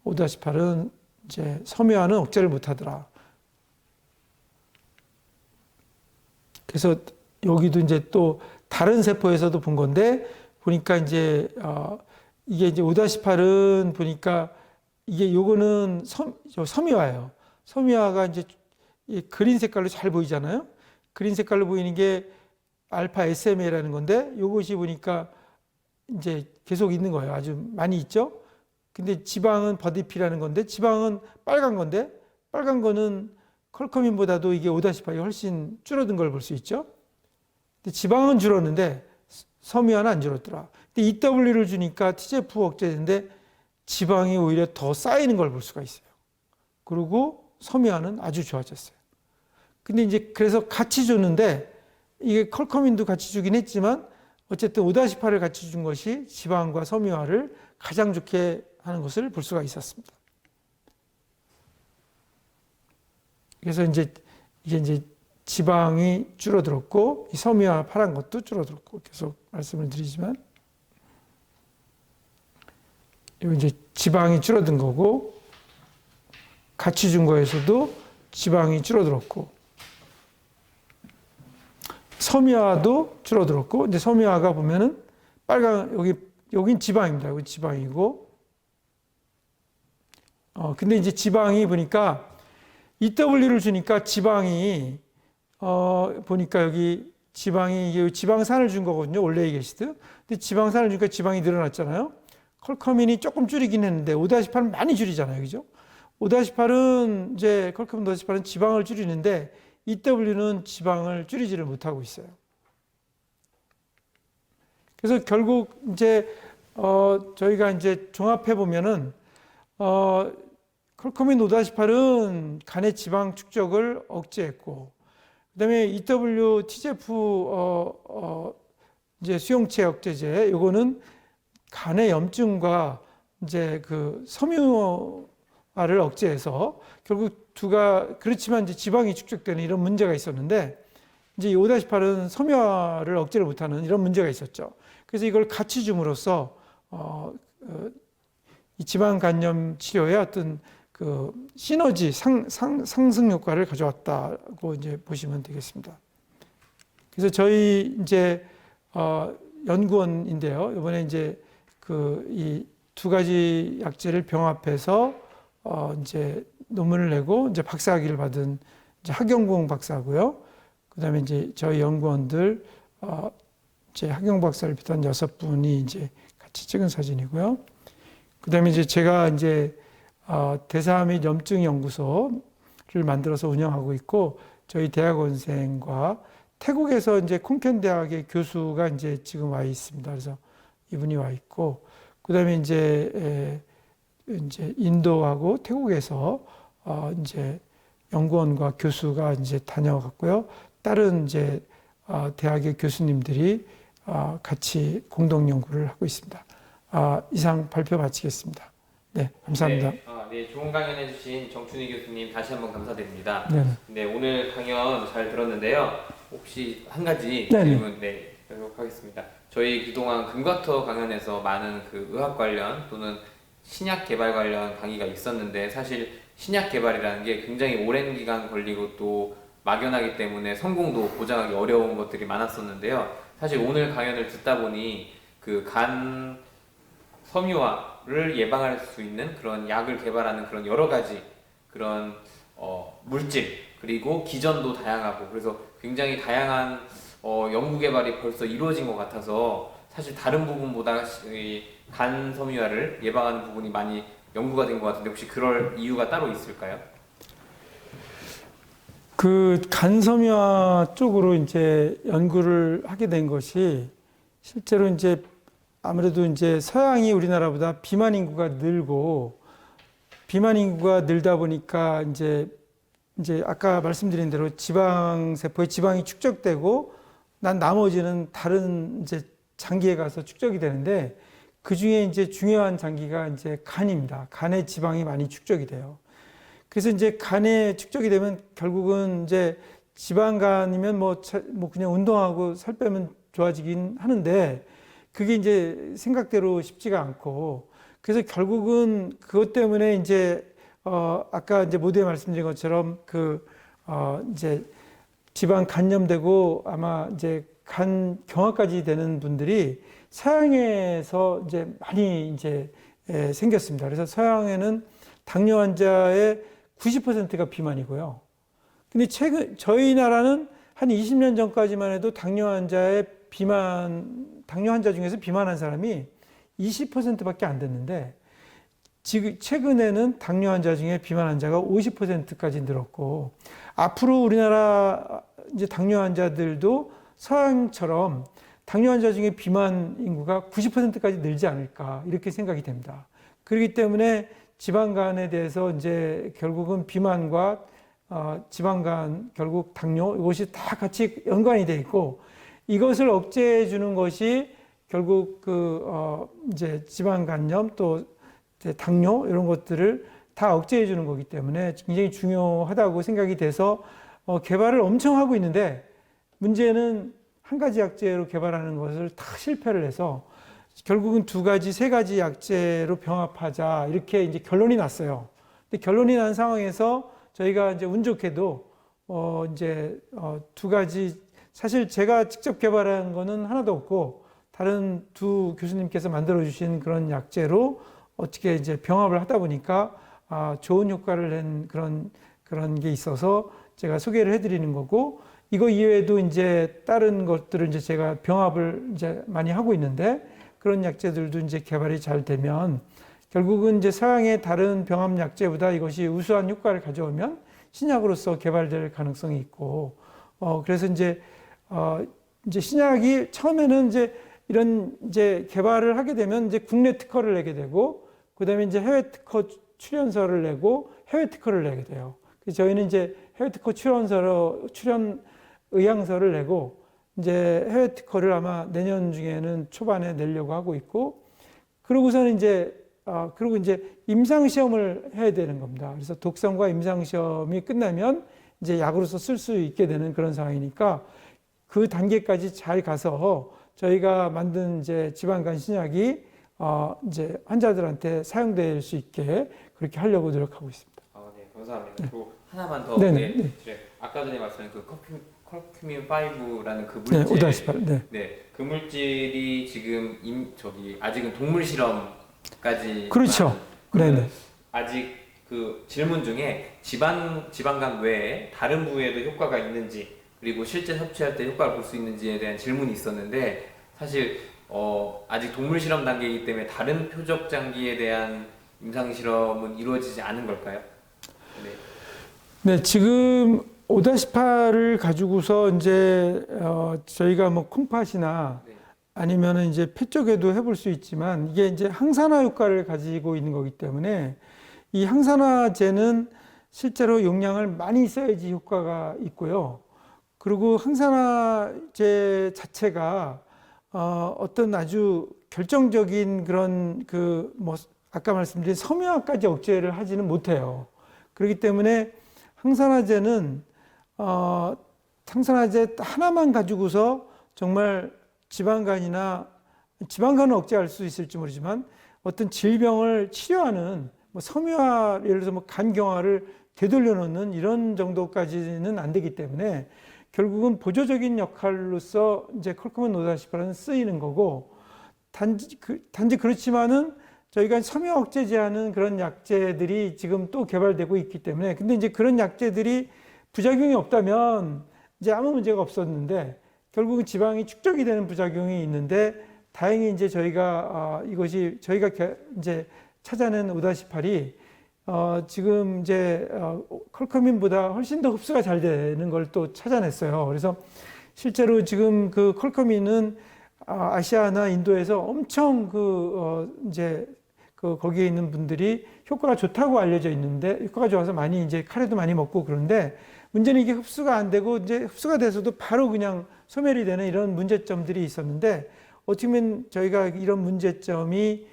5-8은 이제 섬유화는 억제를 못 하더라. 그래서 여기도 이제 또 다른 세포에서도 본 건데, 보니까 이제 이게 이제 5-8은 보니까 이게 요거는 섬유화예요. 섬유화가 이제 그린 색깔로 잘 보이잖아요. 그린 색깔로 보이는 게 알파 SMA라는 건데, 요것이 보니까 이제 계속 있는 거예요. 아주 많이 있죠. 근데 지방은 버디피라는 건데, 지방은 빨간 건데, 빨간 거는 컬커민보다도 이게 5-8이 훨씬 줄어든 걸 볼 수 있죠. 근데 지방은 줄었는데 섬유화는 안 줄었더라. 근데 EW를 주니까 TGF 억제인데 지방이 오히려 더 쌓이는 걸 볼 수가 있어요. 그리고 섬유화는 아주 좋아졌어요. 근데 이제 그래서 같이 줬는데, 이게 컬커민도 같이 주긴 했지만 어쨌든 5-8을 같이 준 것이 지방과 섬유화를 가장 좋게 하는 것을 볼 수가 있었습니다. 그래서 이제 이게 이제 지방이 줄어들었고, 이 섬유화 파란 것도 줄어들었고, 계속 말씀을 드리지만, 이거 이제 지방이 줄어든 거고, 같이 준 거에서도 지방이 줄어들었고, 섬유화도 줄어들었고, 근데 섬유화가 보면은 빨간, 여긴 지방입니다. 여기 지방이고, 근데 이제 지방이 보니까 EW를 주니까 지방이, 보니까 여기 지방이, 지방산을 준 거거든요. 올레이크 애시드. 근데 지방산을 주니까 지방이 늘어났잖아요. 컬커민이 조금 줄이긴 했는데, 5-8은 많이 줄이잖아요. 그죠? 5-8은 이제 컬커민 5-8은 지방을 줄이는데, EW는 지방을 줄이지를 못하고 있어요. 그래서 결국 이제 저희가 이제 종합해 보면은 컬커민 5-8은 간의 지방 축적을 억제했고, 그다음에 EW TGF 이제 수용체 억제제, 요거는 간의 염증과 이제 그 섬유화를 억제해서 결국 그렇지만 이제 지방이 축적되는 이런 문제가 있었는데, 이제 이 5-8은 섬유화를 억제를 못하는 이런 문제가 있었죠. 그래서 이걸 같이 줌으로써 이 지방 간염 치료에 어떤 그 시너지 상승 효과를 가져왔다고 이제 보시면 되겠습니다. 그래서 저희 이제 연구원인데요. 이번에 이제 그 이 두 가지 약제를 병합해서 이제 논문을 내고 이제 박사학위를 받은 이제 하경공 박사고요. 그다음에 이제 저희 연구원들 제 하경 박사를 비롯한 6분이 이제 같이 찍은 사진이고요. 그다음에 이제 제가 이제 대사 및 염증 연구소를 만들어서 운영하고 있고, 저희 대학원생과 태국에서 이제 콩켄 대학의 교수가 이제 지금 와 있습니다. 그래서 이분이 와 있고, 그다음에 이제 인도하고 태국에서 이제 연구원과 교수가 이제 다녀갔고요. 다른 이제 대학의 교수님들이 같이 공동 연구를 하고 있습니다. 이상 발표 마치겠습니다. 네, 감사합니다. 네, 네, 좋은 강연 해주신 정춘희 교수님 다시 한번 감사드립니다. 네. 네, 오늘 강연 잘 들었는데요. 혹시 한 가지 네네. 질문 하도록 하겠습니다. 저희 그동안 금과터 강연에서 많은 그 의학 관련 또는 신약 개발 관련 강의가 있었는데, 사실 신약 개발이라는 게 굉장히 오랜 기간 걸리고 또 막연하기 때문에 성공도 보장하기 어려운 것들이 많았었는데요. 사실 오늘 강연을 듣다 보니 그 간 섬유화를 예방할 수 있는 그런 약을 개발하는 그런 여러 가지 그런 물질, 그리고 기전도 다양하고, 그래서 굉장히 다양한 연구 개발이 벌써 이루어진 것 같아서 사실 다른 부분보다 간 섬유화를 예방하는 부분이 많이 연구가 된 것 같은데, 혹시 그럴 이유가 따로 있을까요? 그 간섬유화 쪽으로 이제 연구를 하게 된 것이, 실제로 이제 아무래도 이제 서양이 우리나라보다 비만 인구가 늘고, 비만 인구가 늘다 보니까 이제 아까 말씀드린 대로 지방 세포에 지방이 축적되고 난 나머지는 다른 이제 장기에 가서 축적이 되는데, 그 중에 이제 중요한 장기가 이제 간입니다. 간에 지방이 많이 축적이 돼요. 그래서 이제 간에 축적이 되면 결국은 이제 지방간이면 뭐 그냥 운동하고 살 빼면 좋아지긴 하는데, 그게 이제 생각대로 쉽지가 않고, 그래서 결국은 그것 때문에 이제 아까 이제 모두에 말씀드린 것처럼 이제 지방 간염되고 아마 이제 간 경화까지 되는 분들이 서양에서 이제 많이 이제 생겼습니다. 그래서 서양에는 당뇨 환자의 90%가 비만이고요. 근데 최근 저희 나라는 한 20년 전까지만 해도 당뇨 환자 중에서 비만한 사람이 20%밖에 안 됐는데, 지금 최근에는 당뇨 환자 중에 비만 환자가 50%까지 늘었고, 앞으로 우리나라 이제 당뇨 환자들도 서양처럼 당뇨 환자 중에 비만 인구가 90%까지 늘지 않을까, 이렇게 생각이 됩니다. 그렇기 때문에 지방간에 대해서 이제 결국은 비만과 지방간, 결국 당뇨, 이것이 다 같이 연관이 돼 있고, 이것을 억제해 주는 것이 결국 이제 지방간염 또 당뇨 이런 것들을 다 억제해 주는 거기 때문에 굉장히 중요하다고 생각이 돼서 개발을 엄청 하고 있는데, 문제는 한 가지 약제로 개발하는 것을 다 실패를 해서 결국은 2가지, 3가지 약제로 병합하자, 이렇게 이제 결론이 났어요. 근데 결론이 난 상황에서 저희가 이제 운 좋게도 이제 2가지, 사실 제가 직접 개발한 거는 하나도 없고 다른 2 교수님께서 만들어 주신 그런 약제로 어떻게 이제 병합을 하다 보니까 좋은 효과를 낸 그런 게 있어서 제가 소개를 해드리는 거고, 이거 이외에도 이제 다른 것들을 이제 제가 병합을 이제 많이 하고 있는데, 그런 약제들도 이제 개발이 잘 되면 결국은 이제 서양의 다른 병합 약제보다 이것이 우수한 효과를 가져오면 신약으로서 개발될 가능성이 있고, 그래서 이제 신약이 처음에는 이제 이런 이제 개발을 하게 되면 이제 국내 특허를 내게 되고, 그 다음에 이제 해외 특허 출연서를 내고 해외 특허를 내게 돼요. 그래서 저희는 이제 해외 특허 출연 의향서를 내고 이제 해외 특허를 아마 내년 중에는 초반에 내려고 하고 있고, 그러고서는 그리고 이제 임상 시험을 해야 되는 겁니다. 그래서 독성과 임상 시험이 끝나면 이제 약으로서 쓸 수 있게 되는 그런 상황이니까 그 단계까지 잘 가서 저희가 만든 이제 지방간 신약이 이제 환자들한테 사용될 수 있게 그렇게 하려고 노력하고 있습니다. 네, 감사합니다. 그리고 하나만 더. 네네. 아까 전에 말씀하신 그 커큐민 5라는 그 네, 물질. 5-8. 네. 그 물질이 지금 아직은 동물 실험까지. 그렇죠. 네네. 아직 그 질문 중에 지방간 외에 다른 부위에도 효과가 있는지, 그리고 실제 섭취할 때 효과를 볼 수 있는지에 대한 질문이 있었는데, 사실 아직 동물 실험 단계이기 때문에 다른 표적 장기에 대한 임상 실험은 이루어지지 않은 걸까요? 네, 지금 5-8을 가지고서 이제 저희가 뭐 콩팥이나 아니면은 이제 폐 쪽에도 해볼 수 있지만, 이게 이제 항산화 효과를 가지고 있는 거기 때문에 이 항산화제는 실제로 용량을 많이 써야지 효과가 있고요. 그리고 항산화제 자체가 어떤 아주 결정적인 그런 뭐 아까 말씀드린 섬유화까지 억제를 하지는 못해요. 그렇기 때문에 항산화제는 항산화제 하나만 가지고서 정말 지방간은 억제할 수 있을지 모르지만 어떤 질병을 치료하는 뭐 섬유화, 예를 들어서 뭐 간경화를 되돌려 놓는 이런 정도까지는 안 되기 때문에 결국은 보조적인 역할로서 이제 컬크민 5-8은 쓰이는 거고, 단지 그렇지만은 저희가 섬유 억제제하는 그런 약제들이 지금 또 개발되고 있기 때문에, 근데 이제 그런 약제들이 부작용이 없다면 이제 아무 문제가 없었는데 결국은 지방이 축적이 되는 부작용이 있는데, 다행히 이제 저희가 저희가 이제 찾아낸 5-8이 지금 이제 컬커민보다 훨씬 더 흡수가 잘 되는 걸 또 찾아냈어요. 그래서 실제로 지금 그 컬커민은 아시아나 인도에서 엄청 이제 거기에 있는 분들이 효과가 좋다고 알려져 있는데, 효과가 좋아서 많이 이제 카레도 많이 먹고 그런데, 문제는 이게 흡수가 안 되고 이제 흡수가 돼서도 바로 그냥 소멸이 되는 이런 문제점들이 있었는데, 어떻게 보면 저희가 이런 문제점이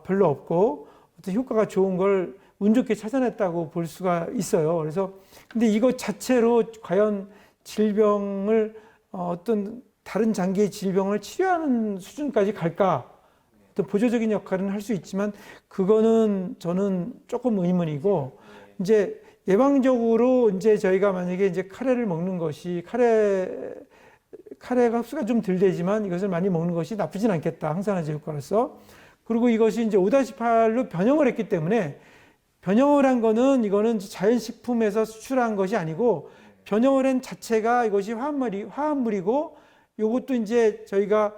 별로 없고 어떤 효과가 좋은 걸 운 좋게 찾아냈다고 볼 수가 있어요. 그래서 근데 이것 자체로 과연 질병을 어떤 다른 장기의 질병을 치료하는 수준까지 갈까? 어떤 보조적인 역할은 할 수 있지만 그거는 저는 조금 의문이고, 이제 예방적으로 이제 저희가 만약에 이제 카레를 먹는 것이 카레가 흡수가 좀 덜 되지만 이것을 많이 먹는 것이 나쁘진 않겠다. 항산화제 효과로서. 그리고 이것이 이제 5-8로 변형을 했기 때문에, 변형을 한 거는 이거는 자연식품에서 수출한 것이 아니고 변형을 한 자체가 이것이 화합물이고, 이것도 이제 저희가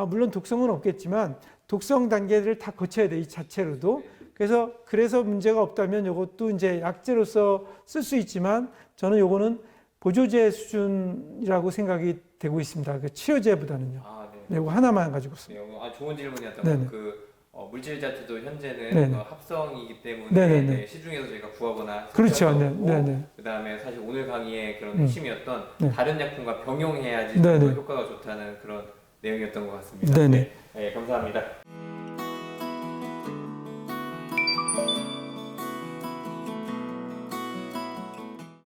물론 독성은 없겠지만 독성 단계를 다 거쳐야 돼, 이 자체로도. 그래서 문제가 없다면 이것도 이제 약제로서 쓸 수 있지만, 저는 이거는 보조제 수준이라고 생각이 되고 있습니다. 그 치료제보다는요. 네, 이거 하나만 가지고 있습니다. 네, 좋은 질문이었던 그 물질 자체도 현재는 네네. 합성이기 때문에 네네네. 시중에서 저희가 구하거나 그렇죠. 네네. 그다음에 사실 오늘 강의의 그런 핵심이었던 다른 약품과 병용해야지 네네. 효과가 좋다는 그런 내용이었던 것 같습니다. 네네. 네, 감사합니다.